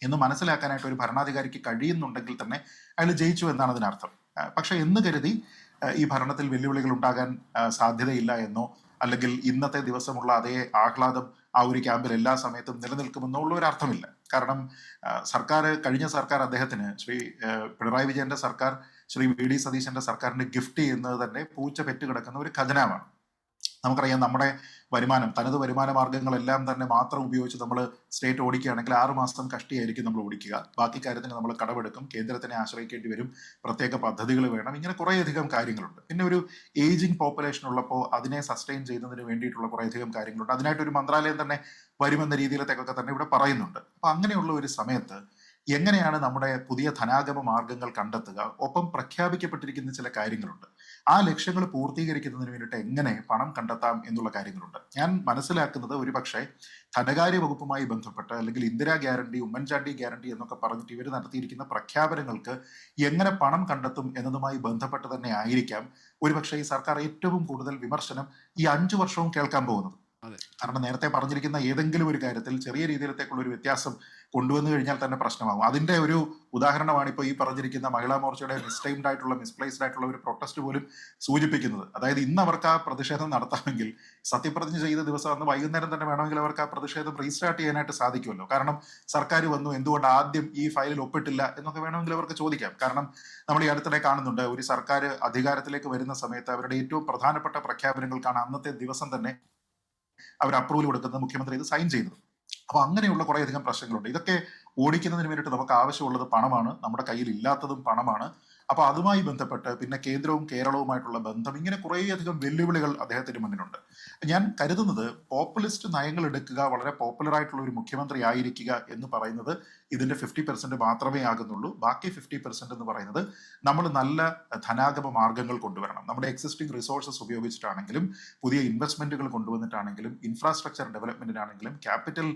എന്ന് മനസ്സിലാക്കാനായിട്ട് ഒരു ഭരണാധികാരിക്ക് കഴിയുന്നുണ്ടെങ്കിൽ തന്നെ അയാൾ ജയിച്ചു എന്നാണ് അതിനർത്ഥം. പക്ഷെ എന്ന് കരുതി ഈ ഭരണത്തിൽ വെല്ലുവിളികൾ ഉണ്ടാകാൻ സാധ്യതയില്ല എന്നോ അല്ലെങ്കിൽ ഇന്നത്തെ ദിവസമുള്ള അതേ ആഹ്ലാദം ആ ഒരു ക്യാമ്പിൽ എല്ലാ സമയത്തും നിലനിൽക്കുമെന്നുള്ള ഒരു അർത്ഥമില്ല. കാരണം കഴിഞ്ഞ സർക്കാർ അദ്ദേഹത്തിന് പിണറായി വിജയന്റെ സർക്കാർ വി.ഡി. സതീശന്റെ സർക്കാരിന് ഗിഫ്റ്റ് ചെയ്യുന്നത് തന്നെ പൂച്ച പെറ്റ് കിടക്കുന്ന ഒരു ഖജനാവാണ്. നമുക്കറിയാം, നമ്മുടെ തനത് വരുമാന മാർഗ്ഗങ്ങളെല്ലാം തന്നെ മാത്രം ഉപയോഗിച്ച് നമ്മൾ സ്റ്റേറ്റ് ഓടിക്കുകയാണെങ്കിൽ 6 മാസം കഷ്ടിയായിരിക്കും നമ്മൾ ഓടിക്കുക. ബാക്കി കാര്യത്തിന് നമ്മൾ കടമെടുക്കും, കേന്ദ്രത്തിനെ ആശ്രയിക്കേണ്ടി വരും, പ്രത്യേക പദ്ധതികൾ വേണം, ഇങ്ങനെ കുറേയധികം കാര്യങ്ങളുണ്ട്. പിന്നെ ഒരു ഏജിങ് പോപ്പുലേഷൻ ഉള്ളപ്പോൾ അതിനെ സസ്റ്റെയിൻ ചെയ്യുന്നതിന് വേണ്ടിയിട്ടുള്ള കുറേയധികം കാര്യങ്ങളുണ്ട്. അതിനായിട്ടൊരു മന്ത്രാലയം തന്നെ വരുമെന്ന രീതിയിലത്തേക്കൊക്കെ തന്നെ ഇവിടെ പറയുന്നുണ്ട്. അപ്പൊ അങ്ങനെയുള്ള ഒരു സമയത്ത് എങ്ങനെയാണ് നമ്മുടെ പുതിയ ധനാഗമ മാർഗങ്ങൾ കണ്ടെത്തുക? ഒപ്പം പ്രഖ്യാപിക്കപ്പെട്ടിരിക്കുന്ന ചില കാര്യങ്ങളുണ്ട്. ആ ലക്ഷ്യങ്ങൾ പൂർത്തീകരിക്കുന്നതിന് വേണ്ടിയിട്ട് എങ്ങനെ പണം കണ്ടെത്താം എന്നുള്ള കാര്യങ്ങളുണ്ട്. ഞാൻ മനസ്സിലാക്കുന്നത് ഒരുപക്ഷെ ധനകാര്യ വകുപ്പുമായി ബന്ധപ്പെട്ട് അല്ലെങ്കിൽ ഇന്ദിരാ ഗ്യാരണ്ടി, ഉമ്മൻചാണ്ടി ഗ്യാരണ്ടി എന്നൊക്കെ പറഞ്ഞിട്ട് ഇവർ നടത്തിയിരിക്കുന്ന പ്രഖ്യാപനങ്ങൾക്ക് എങ്ങനെ പണം കണ്ടെത്തും എന്നതുമായി ബന്ധപ്പെട്ട് തന്നെ ആയിരിക്കാം ഒരുപക്ഷെ ഈ സർക്കാർ ഏറ്റവും കൂടുതൽ വിമർശനം ഈ 5 വർഷവും കേൾക്കാൻ പോകുന്നത്. കാരണം നേരത്തെ പറഞ്ഞിരിക്കുന്ന ഏതെങ്കിലും ഒരു കാര്യത്തിൽ ചെറിയ രീതിയിലത്തേക്കുള്ള ഒരു വ്യത്യാസം കൊണ്ടുവന്നു കഴിഞ്ഞാൽ തന്നെ പ്രശ്നമാകും. അതിന്റെ ഒരു ഉദാഹരണമാണ് ഇപ്പോൾ ഈ പറഞ്ഞിരിക്കുന്ന മഹിളാ മോർച്ചയുടെ മിസ്പ്ലേസ്ഡ് ആയിട്ടുള്ള ഒരു പ്രൊട്ടസ്റ്റ് പോലും സൂചിപ്പിക്കുന്നത്. അതായത് ഇന്ന് അവർക്ക് ആ പ്രതിഷേധം നടത്താമെങ്കിൽ സത്യപ്രതിജ്ഞ ചെയ്ത ദിവസം അന്ന് വൈകുന്നേരം തന്നെ വേണമെങ്കിൽ അവർക്ക് ആ പ്രതിഷേധം റീസ്റ്റാർട്ട് ചെയ്യാനായിട്ട് സാധിക്കുമല്ലോ. കാരണം സർക്കാർ വന്നു, എന്തുകൊണ്ട് ആദ്യം ഈ ഫയലിൽ ഒപ്പിട്ടില്ല എന്നൊക്കെ വേണമെങ്കിൽ അവർക്ക് ചോദിക്കാം. കാരണം നമ്മൾ ഈ അടുത്തിടെ കാണുന്നുണ്ട്, ഒരു സർക്കാർ അധികാരത്തിലേക്ക് വരുന്ന സമയത്ത് അവരുടെ ഏറ്റവും പ്രധാനപ്പെട്ട പ്രഖ്യാപനങ്ങൾക്കാണ് അന്നത്തെ ദിവസം തന്നെ അവർ അപ്രൂവൽ കൊടുക്കുന്നത്, മുഖ്യമന്ത്രി ഇത് സൈൻ ചെയ്യുന്നത്. അപ്പൊ അങ്ങനെയുള്ള കുറേയധികം പ്രശ്നങ്ങളുണ്ട്. ഇതൊക്കെ ഓടിക്കുന്നതിന് വേണ്ടിയിട്ട് നമുക്ക് ആവശ്യമുള്ളത് പണമാണ്, നമ്മുടെ കയ്യിൽ ഇല്ലാത്തതും പണമാണ്. അപ്പൊ അതുമായി ബന്ധപ്പെട്ട് പിന്നെ കേന്ദ്രവും കേരളവുമായിട്ടുള്ള ബന്ധം, ഇങ്ങനെ കുറേയധികം വെല്ലുവിളികൾ അദ്ദേഹത്തിന് മുന്നിലുണ്ട്. ഞാൻ കരുതുന്നത് പോപ്പുലിസ്റ്റ് നയങ്ങൾ എടുക്കുക, വളരെ പോപ്പുലർ ആയിട്ടുള്ള ഒരു മുഖ്യമന്ത്രി ആയിരിക്കുക എന്ന് പറയുന്നത് ഇതിന്റെ 50% മാത്രമേ ആകുന്നുള്ളൂ. ബാക്കി 50% എന്ന് പറയുന്നത് നമ്മൾ നല്ല ധനാഗമ മാർഗങ്ങൾ കൊണ്ടുവരണം. നമ്മുടെ എക്സിസ്റ്റിംഗ് റിസോഴ്സസ് ഉപയോഗിച്ചിട്ടാണെങ്കിലും, പുതിയ ഇൻവെസ്റ്റ്മെന്റുകൾ കൊണ്ടുവന്നിട്ടാണെങ്കിലും, ഇൻഫ്രാസ്ട്രക്ചർ ഡെവലപ്മെന്റിനാണെങ്കിലും, ക്യാപിറ്റൽ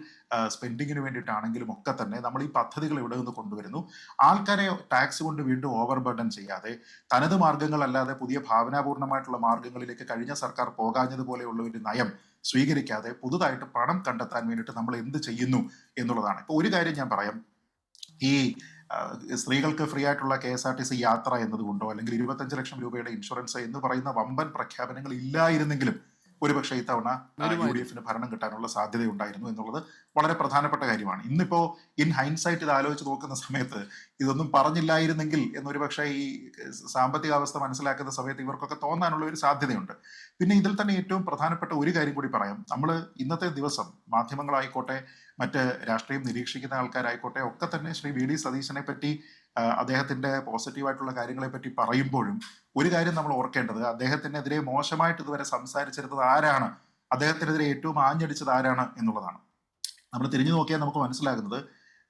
സ്പെൻഡിങ്ങിന് വേണ്ടിയിട്ടാണെങ്കിലും ഒക്കെ തന്നെ നമ്മൾ ഈ പദ്ധതികൾ ഇവിടെ നിന്ന് കൊണ്ടുവരുന്നു. ആൾക്കാരെ ടാക്സ് കൊണ്ട് വീണ്ടും ഓവർ ബർഡൻ ചെയ്യാതെ, തനത് മാർഗങ്ങളല്ലാതെ പുതിയ ഭാവനാപൂർണമായിട്ടുള്ള മാർഗങ്ങളിലേക്ക് കഴിഞ്ഞ സർക്കാർ പോകാഞ്ഞതുപോലെയുള്ള ഒരു നയം സ്വീകരിക്കാതെ പുതുതായിട്ട് പണം കണ്ടെത്താൻ വേണ്ടിയിട്ട് നമ്മൾ എന്ത് ചെയ്യുന്നു എന്നുള്ളതാണ്. ഇപ്പൊ ഒരു കാര്യം ഞാൻ പറയാം, ഈ സ്ത്രീകൾക്ക് ഫ്രീ ആയിട്ടുള്ള KSRTC യാത്ര എന്നതുകൊണ്ടോ അല്ലെങ്കിൽ 25 ലക്ഷം രൂപയുടെ ഇൻഷുറൻസ് എന്ന് പറയുന്ന വമ്പൻ പ്രഖ്യാപനങ്ങൾ ഇല്ലായിരുന്നെങ്കിലും ഒരുപക്ഷെ ഇത്തവണ UDF ഭരണം കിട്ടാനുള്ള സാധ്യത ഉണ്ടായിരുന്നു എന്നുള്ളത് വളരെ പ്രധാനപ്പെട്ട കാര്യമാണ്. ഇന്നിപ്പോ ഇൻ ഹൈൻസൈറ്റ് ഇത് ആലോചിച്ച് നോക്കുന്ന സമയത്ത് ഇതൊന്നും പറഞ്ഞില്ലായിരുന്നെങ്കിൽ എന്നൊരു പക്ഷേ ഈ സാമ്പത്തിക അവസ്ഥ മനസ്സിലാക്കുന്ന സമയത്ത് ഇവർക്കൊക്കെ തോന്നാനുള്ള ഒരു സാധ്യതയുണ്ട്. പിന്നെ ഇതിൽ തന്നെ ഏറ്റവും പ്രധാനപ്പെട്ട ഒരു കാര്യം കൂടി പറയാം. നമ്മൾ ഇന്നത്തെ ദിവസം മാധ്യമങ്ങളായിക്കോട്ടെ, മറ്റ് രാഷ്ട്രീയം നിരീക്ഷിക്കുന്ന ആൾക്കാരായിക്കോട്ടെ ഒക്കെ തന്നെ V.D. സതീശനെ പറ്റി, അദ്ദേഹത്തിന്റെ പോസിറ്റീവായിട്ടുള്ള കാര്യങ്ങളെ പറ്റി പറയുമ്പോഴും ഒരു കാര്യം നമ്മൾ ഓർക്കേണ്ടത്, അദ്ദേഹത്തിനെതിരെ മോശമായിട്ട് ഇതുവരെ സംസാരിച്ചിരുന്നത് ആരാണ്, അദ്ദേഹത്തിനെതിരെ ഏറ്റവും ആഞ്ഞടിച്ചത് ആരാണ് എന്നുള്ളതാണ്. നമ്മൾ തിരിഞ്ഞു നോക്കിയാൽ നമുക്ക് മനസ്സിലാകുന്നത്,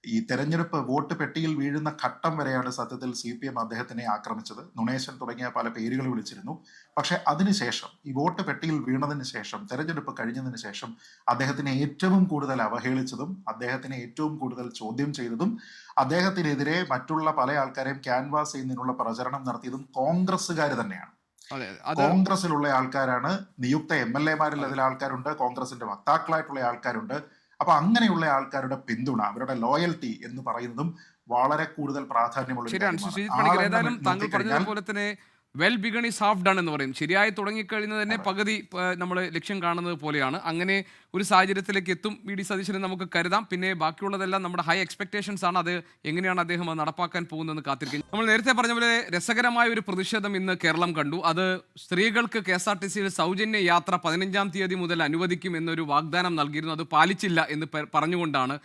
ഈ തെരഞ്ഞെടുപ്പ് വോട്ട് പെട്ടിയിൽ വീഴുന്ന ഘട്ടം വരെയാണ് സത്യത്തിൽ CPM അദ്ദേഹത്തിനെ ആക്രമിച്ചത്. നുണേശൻ തുടങ്ങിയ പല പേരുകൾ വിളിച്ചിരുന്നു. പക്ഷെ അതിനുശേഷം, ഈ വോട്ട് പെട്ടിയിൽ വീണതിന് ശേഷം, തെരഞ്ഞെടുപ്പ് കഴിഞ്ഞതിന് ശേഷം അദ്ദേഹത്തിനെ ഏറ്റവും കൂടുതൽ അവഹേളിച്ചതും, അദ്ദേഹത്തിനെ ഏറ്റവും കൂടുതൽ ചോദ്യം ചെയ്തതും, അദ്ദേഹത്തിനെതിരെ മറ്റുള്ള പല ആൾക്കാരെയും ക്യാൻവാസ് ചെയ്യുന്നതിനുള്ള പ്രചരണം നടത്തിയതും കോൺഗ്രസ്സുകാർ തന്നെയാണ്. കോൺഗ്രസിലുള്ള ആൾക്കാരാണ്. നിയുക്ത MLA-മാരിൽ അതിൽ ആൾക്കാരുണ്ട്, കോൺഗ്രസിന്റെ വക്താക്കളായിട്ടുള്ള ആൾക്കാരുണ്ട്. അപ്പൊ അങ്ങനെയുള്ള ആൾക്കാരുടെ പിന്തുണ, അവരുടെ ലോയൽറ്റി എന്ന് പറയുന്നതും വളരെ കൂടുതൽ പ്രാധാന്യമുള്ള. ഏതായാലും താങ്കൾ പറഞ്ഞതുപോലെ തന്നെ well begun is half done എന്ന് പറയും. ശരിയായി തുടങ്ങിക്കഴിഞ്ഞത് തന്നെ പകുതി നമ്മൾ ലക്ഷ്യം കാണുന്നത് പോലെയാണ്. അങ്ങനെ ഒരു സാഹചര്യത്തിലേക്ക് എത്തും V.D. സതീശനെ നമുക്ക് കരുതാം. പിന്നെ ബാക്കിയുള്ളതെല്ലാം നമ്മുടെ ഹൈ എക്സ്പെക്ടേഷൻസ് ആണ്. അത് എങ്ങനെയാണ് അദ്ദേഹം അത് നടപ്പാക്കാൻ പോകുന്നതെന്ന് കാത്തിരിക്കും. നമ്മൾ നേരത്തെ പറഞ്ഞ പോലെ രസകരമായ ഒരു പ്രതിഷേധം ഇന്ന് കേരളം കണ്ടു. അത് സ്ത്രീകൾക്ക് KSRTCയിൽ സൗജന്യ യാത്ര 15-ാം തീയതി മുതൽ അനുവദിക്കും എന്നൊരു വാഗ്ദാനം നൽകിയിരുന്നു. അത് പാലിച്ചില്ല എന്ന് പറഞ്ഞുകൊണ്ടാണ്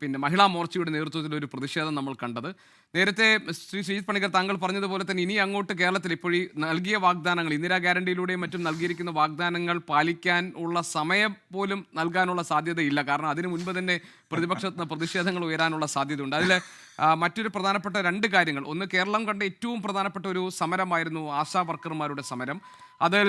പിന്നെ മഹിളാ മോർച്ചയുടെ നേതൃത്വത്തിൽ ഒരു പ്രതിഷേധം നമ്മൾ കണ്ടത്. നേരത്തെ ശ്രീജിത്ത് പണിക്കർ താങ്കൾ പറഞ്ഞതുപോലെ തന്നെ ഇനി അങ്ങോട്ട് കേരളത്തിൽ ഇപ്പോൾ ഈ നൽകിയ വാഗ്ദാനങ്ങൾ, ഇന്ദിരാ ഗ്യാരണ്ടിയിലൂടെയും മറ്റും നൽകിയിരിക്കുന്ന വാഗ്ദാനങ്ങൾ പാലിക്കാൻ ഉള്ള സമയം പോലും നൽകാനുള്ള സാധ്യതയില്ല. കാരണം അതിനു മുൻപ് തന്നെ പ്രതിപക്ഷത്ത് പ്രതിഷേധങ്ങൾ ഉയരാനുള്ള സാധ്യതയുണ്ട്. അതിൽ മറ്റൊരു പ്രധാനപ്പെട്ട 2 കാര്യങ്ങൾ. ഒന്ന്, കേരളം കണ്ട ഏറ്റവും പ്രധാനപ്പെട്ട ഒരു സമരമായിരുന്നു ആശാ വർക്കർമാരുടെ സമരം. അതിൽ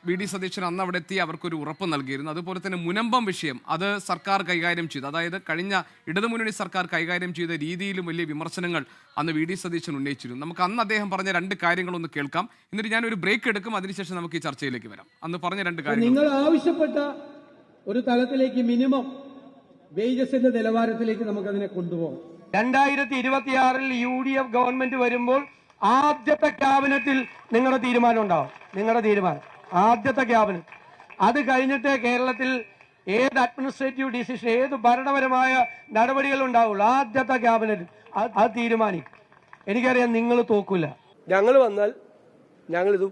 V.D. സതീശൻ അന്ന് അവിടെ എത്തി അവർക്കൊരു ഉറപ്പ് നൽകിയിരുന്നു. അതുപോലെ തന്നെ മുനമ്പം വിഷയം അത് സർക്കാർ കൈകാര്യം ചെയ്തു. അതായത് കഴിഞ്ഞ ഇടതുമുന്നണി സർക്കാർ കൈകാര്യം ചെയ്ത രീതിയിലും വലിയ വിമർശനങ്ങൾ അന്ന് V.D. സതീശൻ ഉന്നയിച്ചിരുന്നു. നമുക്ക് അന്ന് അദ്ദേഹം പറഞ്ഞ 2 കാര്യങ്ങളൊന്ന് കേൾക്കാം. എന്നിട്ട് ഞാനൊരു ബ്രേക്ക് എടുക്കും. അതിനുശേഷം നമുക്ക് ഈ ചർച്ചയിലേക്ക് വരാം. അന്ന് പറഞ്ഞ 2 കാര്യങ്ങൾ. നിങ്ങൾ ആവശ്യപ്പെട്ട ഒരു തലത്തിലേക്ക്, മിനിമം വേജസിന്റെ നിലവാരത്തിലേക്ക് നമുക്കതിനെ കൊണ്ടുപോകാം. 2026 UDF ഗവൺമെന്റ് വരുമ്പോൾ ആദ്യത്തെ ക്യാബിനറ്റിൽ നിങ്ങളുടെ തീരുമാനം ഉണ്ടാവും. നിങ്ങളുടെ തീരുമാനം ആദ്യത്തെ ക്യാബിനറ്റ്. അത് കഴിഞ്ഞിട്ട് കേരളത്തിൽ ഏത് അഡ്മിനിസ്ട്രേറ്റീവ് ഡിസിഷൻ, ഏത് ഭരണപരമായ നടപടികൾ ഉണ്ടാവുള്ളൂ ആദ്യത്തെ ക്യാബിനറ്റ് അത് തീരുമാനിക്കും. എനിക്കറിയാം നിങ്ങൾ തോക്കൂല. ഞങ്ങൾ വന്നാൽ ഞങ്ങളിത്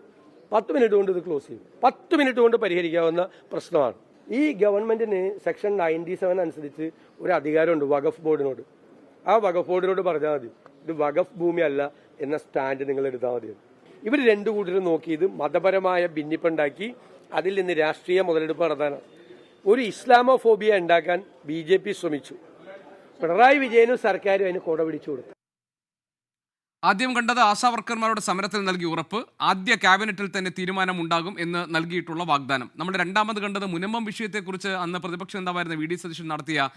10 മിനിറ്റ് കൊണ്ട് ഇത് ക്ലോസ് ചെയ്യും. 10 മിനിറ്റ് കൊണ്ട് പരിഹരിക്കാവുന്ന പ്രശ്നമാണ്. ഈ ഗവൺമെന്റിന് സെക്ഷൻ 97 അനുസരിച്ച് ഒരു അധികാരമുണ്ട് വഖഫ് ബോർഡിനോട്. ആ വഖഫ് ബോർഡിനോട് പറഞ്ഞാൽ മതി ഇത് വഖഫ് ഭൂമി അല്ല എന്ന സ്റ്റാൻഡ് നിങ്ങൾ എടുത്താൽ മതി. ഇവർ രണ്ടു കൂട്ടരും നോക്കി ഇത് മതപരമായ ഭിന്നിപ്പുണ്ടാക്കി അതിൽ നിന്ന് രാഷ്ട്രീയ മുതലെടുപ്പ് നടത്താനാണ്. ഒരു ഇസ്ലാമോഫോബിയ ഉണ്ടാക്കാൻ BJP ശ്രമിച്ചു. പിണറായി വിജയനും സർക്കാരും അതിന് കൊട പിടിച്ചു കൊടുത്തു. ആദ്യം കണ്ടത് ആശാവർക്കർമാരുടെ സമരത്തിൽ നൽകിയ ഉറപ്പ്, ആദ്യ ക്യാബിനറ്റിൽ തന്നെ തീരുമാനമുണ്ടാകും എന്ന് നൽകിയിട്ടുള്ള വാഗ്ദാനം. നമ്മൾ രണ്ടാമത് കണ്ടത് മുനമ്പം വിഷയത്തെക്കുറിച്ച് അന്ന് പ്രതിപക്ഷ നേതാവായിരുന്ന VD സതീശൻ നടത്തിയ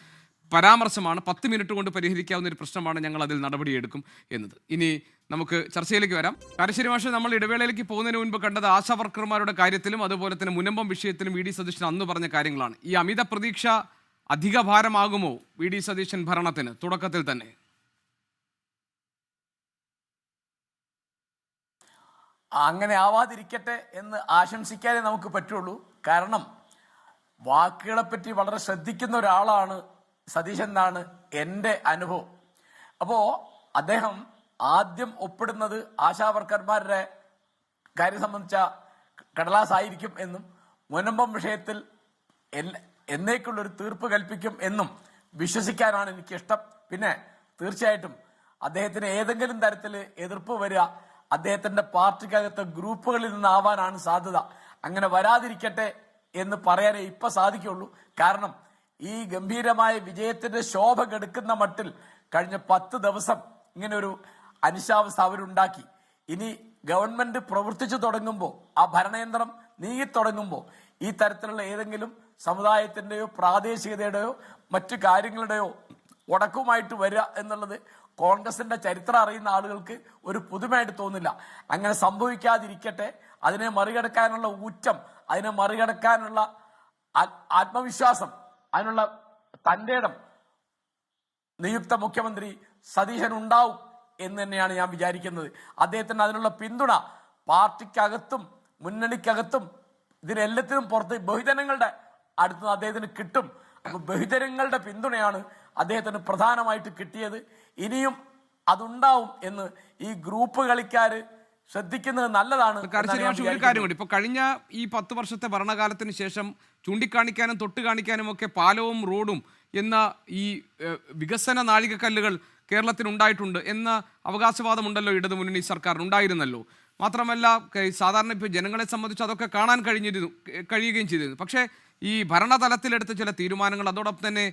പരാമർശമാണ്. 10 മിനിറ്റ് കൊണ്ട് പരിഹരിക്കാവുന്ന ഒരു പ്രശ്നമാണ്, ഞങ്ങൾ അതിൽ നടപടിയെടുക്കും എന്നത്. ഇനി നമുക്ക് ചർച്ചയിലേക്ക് വരാം. കാരശ്ശേരി മാഷ്, നമ്മൾ ഇടവേളയിലേക്ക് പോകുന്നതിന് മുൻപ് കണ്ടത് ആശാവർക്കർമാരുടെ കാര്യത്തിലും അതുപോലെ തന്നെ മുനമ്പം വിഷയത്തിലും VD സതീശൻ അന്ന് പറഞ്ഞ കാര്യങ്ങളാണ്. ഈ അമിത പ്രതീക്ഷ അധിക ഭാരമാകുമോ VD സതീശൻ ഭരണത്തിന് തുടക്കത്തിൽ തന്നെ? അങ്ങനെ ആവാതിരിക്കട്ടെ എന്ന് ആശംസിക്കാനേ നമുക്ക് പറ്റുള്ളൂ. കാരണം വാക്കുകളെപ്പറ്റി വളരെ ശ്രദ്ധിക്കുന്ന ഒരാളാണ് സതീശൻ എന്നാണ് എൻ്റെ അനുഭവം. അപ്പോൾ അദ്ദേഹം ആദ്യം ഒപ്പിടുന്നത് ആശാവർക്കർമാരുടെ കാര്യം സംബന്ധിച്ച കടലാസായിരിക്കും എന്നും മുനമ്പം വിഷയത്തിൽ എന്നേക്കുള്ളൊരു തീർപ്പ് കൽപ്പിക്കും എന്നും വിശ്വസിക്കാനാണ് എനിക്കിഷ്ടം. പിന്നെ തീർച്ചയായിട്ടും അദ്ദേഹത്തിന് ഏതെങ്കിലും തരത്തിൽ എതിർപ്പ് വരിക അദ്ദേഹത്തിന്റെ പാർട്ടിക്കകത്തെ ഗ്രൂപ്പുകളിൽ നിന്നാവാനാണ് സാധ്യത. അങ്ങനെ വരാതിരിക്കട്ടെ എന്ന് പറയാനേ ഇപ്പൊ സാധിക്കുള്ളൂ. കാരണം ഈ ഗംഭീരമായ വിജയത്തിന്റെ ശോഭ കെടുക്കുന്ന മട്ടിൽ കഴിഞ്ഞ 10 ദിവസം ഇങ്ങനെ ഒരു അനിശ്ചാവസ്ഥ അവരുണ്ടാക്കി. ഇനി ഗവൺമെന്റ് പ്രവർത്തിച്ചു തുടങ്ങുമ്പോൾ, ആ ഭരണയന്ത്രം നീങ്ങിത്തുടങ്ങുമ്പോൾ ഈ തരത്തിലുള്ള ഏതെങ്കിലും സമുദായത്തിന്റെയോ പ്രാദേശികതയുടെയോ മറ്റു കാര്യങ്ങളുടെയോ ഉടക്കുമായിട്ട് വരിക എന്നുള്ളത് കോൺഗ്രസിന്റെ ചരിത്രം അറിയുന്ന ആളുകൾക്ക് ഒരു പുതുമയായിട്ട് തോന്നില്ല. അങ്ങനെ സംഭവിക്കാതിരിക്കട്ടെ. അതിനെ മറികടക്കാനുള്ള ഊറ്റം, അതിനെ മറികടക്കാനുള്ള ആത്മവിശ്വാസം, അതിനുള്ള തന്റെ ഇടം നിയുക്ത മുഖ്യമന്ത്രി സതീശൻ ഉണ്ടാവും എന്ന് തന്നെയാണ് ഞാൻ വിചാരിക്കുന്നത്. അദ്ദേഹത്തിന് അതിനുള്ള പിന്തുണ പാർട്ടിക്കകത്തും മുന്നണിക്കകത്തും ഇതിനെല്ലാത്തിനും പുറത്ത് ബഹുജനങ്ങളുടെ അടുത്ത് അദ്ദേഹത്തിന് കിട്ടും. അപ്പൊ ബഹുജനങ്ങളുടെ പിന്തുണയാണ് അദ്ദേഹത്തിന് പ്രധാനമായിട്ട് കിട്ടിയത്. ഇനിയും അതുണ്ടാവും എന്ന് ഈ ഗ്രൂപ്പ് കളിക്കാര് ശ്രദ്ധിക്കുന്നത് നല്ലതാണ്. ഒരു കാര്യം കൂടി, ഇപ്പൊ കഴിഞ്ഞ ഈ 10 വർഷത്തെ ഭരണകാലത്തിന് ശേഷം ചൂണ്ടിക്കാണിക്കാനും തൊട്ട് കാണിക്കാനും ഒക്കെ പാലവും റോഡും എന്ന ഈ വികസന നാഴികക്കല്ലുകൾ കേരളത്തിനുണ്ടായിട്ടുണ്ട് എന്ന അവകാശവാദമുണ്ടല്ലോ ഇടതുമുന്നണി സർക്കാരിനുണ്ടായിരുന്നല്ലോ. മാത്രമല്ല സാധാരണ ഇപ്പോൾ ജനങ്ങളെ സംബന്ധിച്ച് അതൊക്കെ കാണാൻ കഴിയുകയും ചെയ്തിരുന്നു. പക്ഷേ ഈ ഭരണതലത്തിലെടുത്ത ചില തീരുമാനങ്ങൾ, അതോടൊപ്പം തന്നെ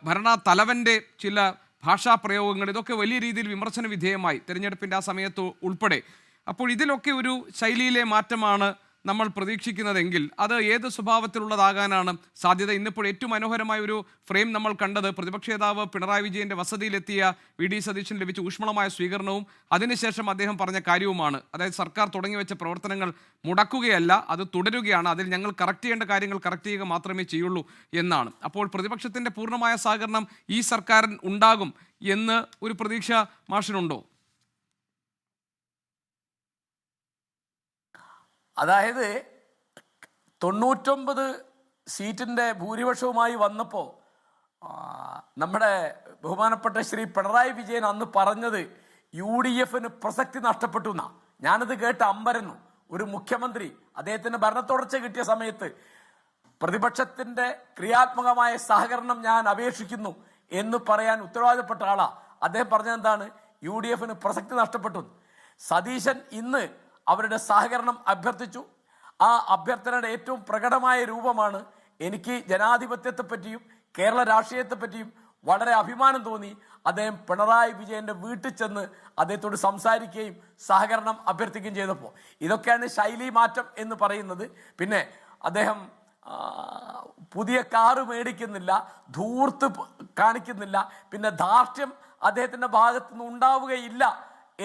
ഭരണതലവൻ്റെ ചില ഭാഷാ പ്രയോഗങ്ങൾ, ഇതൊക്കെ വലിയ രീതിയിൽ വിമർശന വിധേയമായി തെരഞ്ഞെടുപ്പിൻ്റെ ആ സമയത്ത് ഉൾപ്പെടെ. അപ്പോൾ ഇതിലൊക്കെ ഒരു ശൈലിയിലെ മാറ്റമാണ് നമ്മൾ പ്രതീക്ഷിക്കുന്നതെങ്കിൽ അത് ഏത് സ്വഭാവത്തിലുള്ളതാകാനാണ് സാധ്യത? ഇന്നിപ്പോൾ ഏറ്റവും മനോഹരമായ ഒരു ഫ്രെയിം നമ്മൾ കണ്ടത് പ്രതിപക്ഷ നേതാവ് പിണറായി വിജയന്റെ വസതിയിലെത്തിയ VD സതീശൻ ലഭിച്ച ഊഷ്മളമായ സ്വീകരണവും അതിനുശേഷം അദ്ദേഹം പറഞ്ഞ കാര്യവുമാണ്. അതായത് സർക്കാർ തുടങ്ങിവെച്ച പ്രവർത്തനങ്ങൾ മുടക്കുകയല്ല, അത് തുടരുകയാണ്, അതിൽ ഞങ്ങൾ കറക്റ്റ് ചെയ്യേണ്ട കാര്യങ്ങൾ കറക്റ്റ് ചെയ്യുക മാത്രമേ ചെയ്യുള്ളൂ എന്നാണ്. അപ്പോൾ പ്രതിപക്ഷത്തിന്റെ പൂർണ്ണമായ സഹകരണം ഈ സർക്കാരിന് ഉണ്ടാകും എന്ന് ഒരു പ്രതീക്ഷ മാഷിനുണ്ടോ? അതായത് 99 സീറ്റിന്റെ ഭൂരിപക്ഷവുമായി വന്നപ്പോൾ നമ്മുടെ ബഹുമാനപ്പെട്ട ശ്രീ പിണറായി വിജയൻ അന്ന് പറഞ്ഞത് UDFന് പ്രസക്തി നഷ്ടപ്പെട്ടു എന്നാ. ഞാനത് കേട്ട് അമ്പരന്നു. ഒരു മുഖ്യമന്ത്രി അദ്ദേഹത്തിന് ഭരണത്തുടർച്ച കിട്ടിയ സമയത്ത് പ്രതിപക്ഷത്തിന്റെ ക്രിയാത്മകമായ സഹകരണം ഞാൻ അപേക്ഷിക്കുന്നു എന്ന് പറയാൻ ഉത്തരവാദിത്തപ്പെട്ട ആളാ. അദ്ദേഹം പറഞ്ഞത് എന്താണ്? UDFന് പ്രസക്തി നഷ്ടപ്പെട്ടു. സതീശൻ ഇന്ന് അവരുടെ സഹകരണം അഭ്യർത്ഥിച്ചു. ആ അഭ്യർത്ഥനയുടെ ഏറ്റവും പ്രകടമായ രൂപമാണ് എനിക്ക് ജനാധിപത്യത്തെപ്പറ്റിയും കേരള രാഷ്ട്രീയത്തെപ്പറ്റിയും വളരെ അഭിമാനം തോന്നി. അദ്ദേഹം പിണറായി വിജയന്റെ വീട്ടിൽ ചെന്ന് അദ്ദേഹത്തോട് സംസാരിക്കുകയും സഹകരണം അഭ്യർത്ഥിക്കുകയും ചെയ്തപ്പോൾ. ഇതൊക്കെയാണ് ശൈലി മാറ്റം എന്ന് പറയുന്നത്. പിന്നെ അദ്ദേഹം പുതിയ കാറ് മേടിക്കുന്നില്ല, ധൂർത്ത് കാണിക്കുന്നില്ല, പിന്നെ ധാർഷ്ട്യം അദ്ദേഹത്തിന്റെ ഭാഗത്തുനിന്ന് ഉണ്ടാവുകയില്ല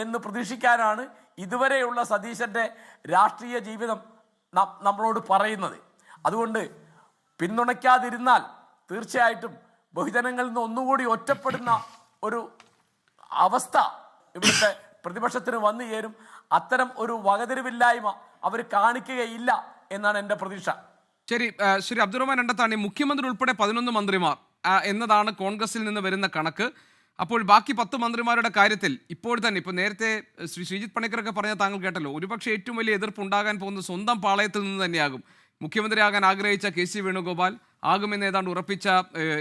എന്ന് പ്രതീക്ഷിക്കാനാണ് ഇതുവരെയുള്ള സതീശന്റെ രാഷ്ട്രീയ ജീവിതം നമ്മളോട് പറയുന്നത്. അതുകൊണ്ട് പിന്തുണയ്ക്കാതിരുന്നാൽ തീർച്ചയായിട്ടും ബഹുജനങ്ങളിൽ നിന്ന് ഒന്നുകൂടി ഒറ്റപ്പെടുന്ന ഒരു അവസ്ഥ ഇവിടുത്തെ പ്രതിപക്ഷത്തിന് വന്നു ചേരും. അത്തരം ഒരു വകതിരിവില്ലായ്മ അവർ കാണിക്കുകയില്ല എന്നാണ് എൻ്റെ പ്രതീക്ഷ. ശരി ശ്രീ അബ്ദുറഹ്മാൻ രണ്ടത്താണി, മുഖ്യമന്ത്രി ഉൾപ്പെടെ 11 മന്ത്രിമാർ എന്നതാണ് കോൺഗ്രസിൽ നിന്ന് വരുന്ന കണക്ക്. അപ്പോൾ ബാക്കി 10 മന്ത്രിമാരുടെ കാര്യത്തിൽ ഇപ്പോൾ തന്നെ, ഇപ്പോൾ നേരത്തെ ശ്രീ ശ്രീജിത്ത് പണിക്കരൊക്കെ പറഞ്ഞ താങ്കൾ കേട്ടല്ലോ, ഒരുപക്ഷെ ഏറ്റവും വലിയ എതിർപ്പ് ഉണ്ടാകാൻ പോകുന്നത് സ്വന്തം പാളയത്തിൽ നിന്ന് തന്നെയാകും. മുഖ്യമന്ത്രിയാകാൻ ആഗ്രഹിച്ച KC വേണുഗോപാൽ ആകുമെന്ന് ഏതാണ്ട് ഉറപ്പിച്ച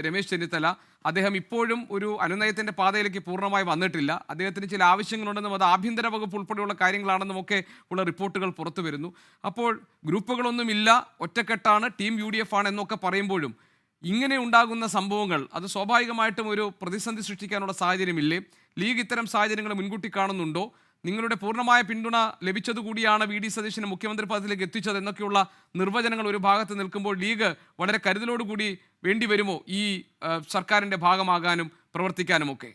രമേശ് ചെന്നിത്തല, അദ്ദേഹം ഇപ്പോഴും ഒരു അനുനയത്തിന്റെ പാതയിലേക്ക് പൂർണ്ണമായി വന്നിട്ടില്ല. അദ്ദേഹത്തിന് ചില ആവശ്യങ്ങളുണ്ടെന്നും അത് ആഭ്യന്തര വകുപ്പ് ഉൾപ്പെടെയുള്ള കാര്യങ്ങളാണെന്നും ഒക്കെ ഉള്ള റിപ്പോർട്ടുകൾ പുറത്തു വരുന്നു. അപ്പോൾ ഗ്രൂപ്പുകളൊന്നുമില്ല, ഒറ്റക്കെട്ടാണ്, ടീം UDF ആണ് എന്നൊക്കെ പറയുമ്പോഴും ഇങ്ങനെ ഉണ്ടാകുന്ന സംഭവങ്ങൾ അത് സ്വാഭാവികമായിട്ടും ഒരു പ്രതിസന്ധി സൃഷ്ടിക്കാനുള്ള സാഹചര്യമില്ലേ? ലീഗ് ഇത്തരം സാഹചര്യങ്ങൾ മുൻകൂട്ടി കാണുന്നുണ്ടോ? നിങ്ങളുടെ പൂർണ്ണമായ പിന്തുണ ലഭിച്ചതുകൂടിയാണ് VD സതീശനെ മുഖ്യമന്ത്രി പദത്തിലേക്ക് എത്തിച്ചത് എന്നൊക്കെയുള്ള നിർവചനങ്ങൾ ഒരു ഭാഗത്ത് നിൽക്കുമ്പോൾ ലീഗ് വളരെ കരുതലോടുകൂടി വേണ്ടി വരുമോ ഈ സർക്കാരിൻ്റെ ഭാഗമാകാനും പ്രവർത്തിക്കാനുമൊക്കെ?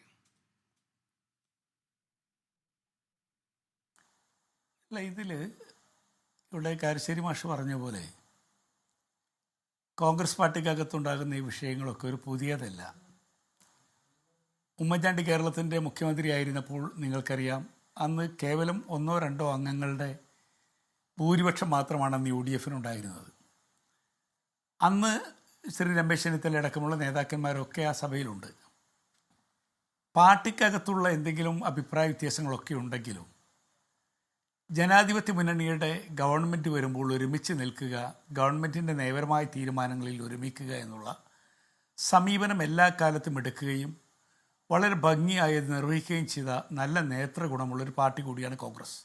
അല്ല, ഇതിൽ ഇവിടെ കാരശ്ശേരി മാഷ് പറഞ്ഞ പോലെ കോൺഗ്രസ് പാർട്ടിക്കകത്തുണ്ടാകുന്ന ഈ വിഷയങ്ങളൊക്കെ ഒരു പുതിയതല്ല. ഉമ്മൻചാണ്ടി കേരളത്തിൻ്റെ മുഖ്യമന്ത്രിയായിരുന്നപ്പോൾ നിങ്ങൾക്കറിയാം, അന്ന് കേവലം 1-2 അംഗങ്ങളുടെ ഭൂരിപക്ഷം മാത്രമാണ് അന്ന് UDF ഉണ്ടായിരുന്നത്. അന്ന് ശ്രീ രമേശ് ചെന്നിത്തല അടക്കമുള്ള നേതാക്കന്മാരൊക്കെ ആ സഭയിലുണ്ട്. പാർട്ടിക്കകത്തുള്ള എന്തെങ്കിലും അഭിപ്രായ വ്യത്യാസങ്ങളൊക്കെ ഉണ്ടെങ്കിലും ജനാധിപത്യ മുന്നണിയുടെ ഗവൺമെൻറ് വരുമ്പോൾ ഒരുമിച്ച് നിൽക്കുക, ഗവൺമെൻറ്റിൻ്റെ നയപരമായ തീരുമാനങ്ങളിൽ ഒരുമിക്കുക എന്നുള്ള സമീപനം എല്ലാ കാലത്തും എടുക്കുകയും വളരെ ഭംഗിയായി നിർവഹിക്കുകയും ചെയ്ത നല്ല നേതൃഗുണമുള്ളൊരു പാർട്ടി കൂടിയാണ് കോൺഗ്രസ്.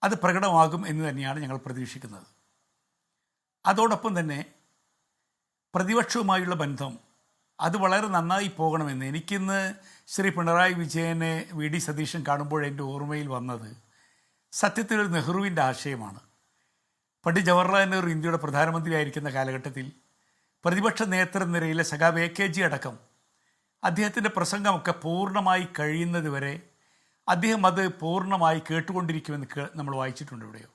അത് പ്രകടമാകും എന്ന് തന്നെയാണ് ഞങ്ങൾ പ്രതീക്ഷിക്കുന്നത്. അതോടൊപ്പം തന്നെ പ്രതിപക്ഷവുമായുള്ള ബന്ധം അത് വളരെ നന്നായി പോകണമെന്ന് എനിക്കിന്ന് ശ്രീ പിണറായി വിജയനെ VD സതീശൻ കാണുമ്പോൾ എൻ്റെ ഓർമ്മയിൽ വന്നത് സത്യത്തിലൊരു നെഹ്റുവിൻ്റെ ആശയമാണ്. പണ്ഡിറ്റ് ജവഹർലാൽ നെഹ്റു ഇന്ത്യയുടെ പ്രധാനമന്ത്രിയായിരിക്കുന്ന കാലഘട്ടത്തിൽ പ്രതിപക്ഷ നേതൃനിരയിലെ സഖാവ് AKG അടക്കം അദ്ദേഹത്തിൻ്റെ പ്രസംഗമൊക്കെ പൂർണ്ണമായി കഴിയുന്നത് വരെ അദ്ദേഹം അത് പൂർണ്ണമായി കേട്ടുകൊണ്ടിരിക്കുമെന്ന് നമ്മൾ വായിച്ചിട്ടുണ്ട് എവിടെയോ.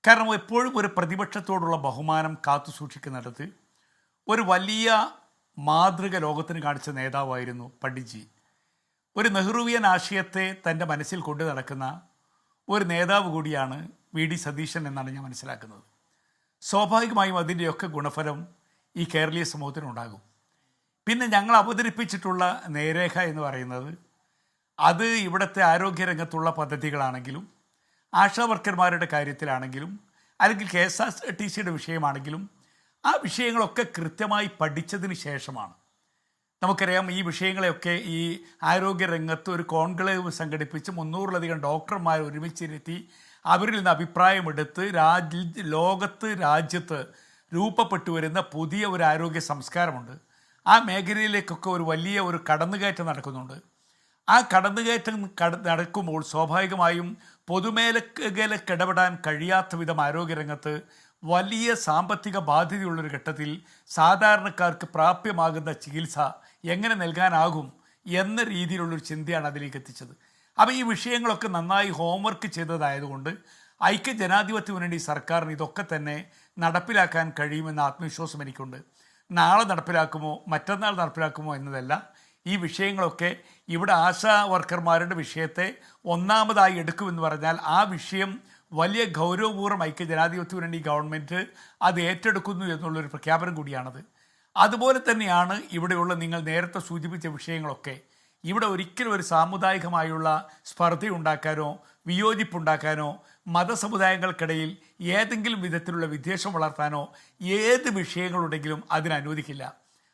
കാരണം എപ്പോഴും ഒരു പ്രതിപക്ഷത്തോടുള്ള ബഹുമാനം കാത്തു സൂക്ഷിക്കുന്നിടത്ത് ഒരു വലിയ മാതൃക ലോകത്തിന് കാണിച്ച നേതാവായിരുന്നു പണ്ഡിറ്റ്ജി. ഒരു നെഹ്റുവിയൻ ആശയത്തെ തൻ്റെ മനസ്സിൽ കൊണ്ടു നടക്കുന്ന ഒരു നേതാവ് കൂടിയാണ് VD സതീശൻ എന്നാണ് ഞാൻ മനസ്സിലാക്കുന്നത്. സ്വാഭാവികമായും അതിൻ്റെയൊക്കെ ഗുണഫലം ഈ കേരളീയ സമൂഹത്തിനുണ്ടാകും. പിന്നെ ഞങ്ങൾ അവതരിപ്പിച്ചിട്ടുള്ള നേരേഖ എന്ന് പറയുന്നത് അത് ഇവിടുത്തെ ആരോഗ്യരംഗത്തുള്ള പദ്ധതികളാണെങ്കിലും ആശാ വർക്കർമാരുടെ കാര്യത്തിലാണെങ്കിലും അല്ലെങ്കിൽ KSRTCയുടെ വിഷയമാണെങ്കിലും ആ വിഷയങ്ങളൊക്കെ കൃത്യമായി പഠിച്ചതിന് ശേഷമാണ്. നമുക്കറിയാം, ഈ വിഷയങ്ങളെയൊക്കെ ഈ ആരോഗ്യരംഗത്ത് ഒരു കോൺക്ലേവ് സംഘടിപ്പിച്ച് 300-ലധികം ഡോക്ടർമാർ ഒരുമിച്ചിരുത്തി അവരിൽ നിന്ന് അഭിപ്രായമെടുത്ത് രാജ്യത്ത് രൂപപ്പെട്ടു വരുന്ന പുതിയ ഒരു ആരോഗ്യ സംസ്കാരമുണ്ട്. ആ മേഖലയിലേക്കൊക്കെ ഒരു വലിയ ഒരു കടന്നുകയറ്റം നടക്കുന്നുണ്ട്. ആ കടന്നുകയറ്റം നടക്കുമ്പോൾ സ്വാഭാവികമായും പൊതുമേഖലയ്ക്ക് ഇടപെടാൻ കഴിയാത്ത വിധം ആരോഗ്യരംഗത്ത് വലിയ സാമ്പത്തിക ബാധ്യതയുള്ളൊരു ഘട്ടത്തിൽ സാധാരണക്കാർക്ക് പ്രാപ്യമാകുന്ന ചികിത്സ എങ്ങനെ നൽകാനാകും എന്ന രീതിയിലുള്ളൊരു ചിന്തയാണ് അതിലേക്ക് എത്തിച്ചത്. അപ്പോൾ ഈ വിഷയങ്ങളൊക്കെ നന്നായി ഹോംവർക്ക് ചെയ്തതായതുകൊണ്ട് ഐക്യജനാധിപത്യ മുന്നണി സർക്കാരിന് ഇതൊക്കെ തന്നെ നടപ്പിലാക്കാൻ കഴിയുമെന്ന ആത്മവിശ്വാസം എനിക്കുണ്ട്. നാളെ നടപ്പിലാക്കുമോ മറ്റന്നാൾ നടപ്പിലാക്കുമോ എന്നതല്ല, ഈ വിഷയങ്ങളൊക്കെ ഇവിടെ ആശാ വർക്കർമാരുടെ വിഷയത്തെ ഒന്നാമതായി എടുക്കുമെന്ന് പറഞ്ഞാൽ ആ വിഷയം വലിയ ഗൗരവപൂർവ്വം ഐക്യജനാധിപത്യ മുന്നണി ഗവൺമെൻറ് അത് ഏറ്റെടുക്കുന്നു എന്നുള്ളൊരു പ്രഖ്യാപനം കൂടിയാണത്. അതുപോലെ തന്നെയാണ് ഇവിടെയുള്ള നിങ്ങൾ നേരത്തെ സൂചിപ്പിച്ച വിഷയങ്ങളൊക്കെ. ഇവിടെ ഒരിക്കലും ഒരു സാമുദായികമായുള്ള സ്പർദ്ധയുണ്ടാക്കാനോ വിയോജിപ്പുണ്ടാക്കാനോ മതസമുദായങ്ങൾക്കിടയിൽ ഏതെങ്കിലും വിധത്തിലുള്ള വിദ്വേഷം വളർത്താനോ ഏത് വിഷയങ്ങളുണ്ടെങ്കിലും അതിനനുവദിക്കില്ല.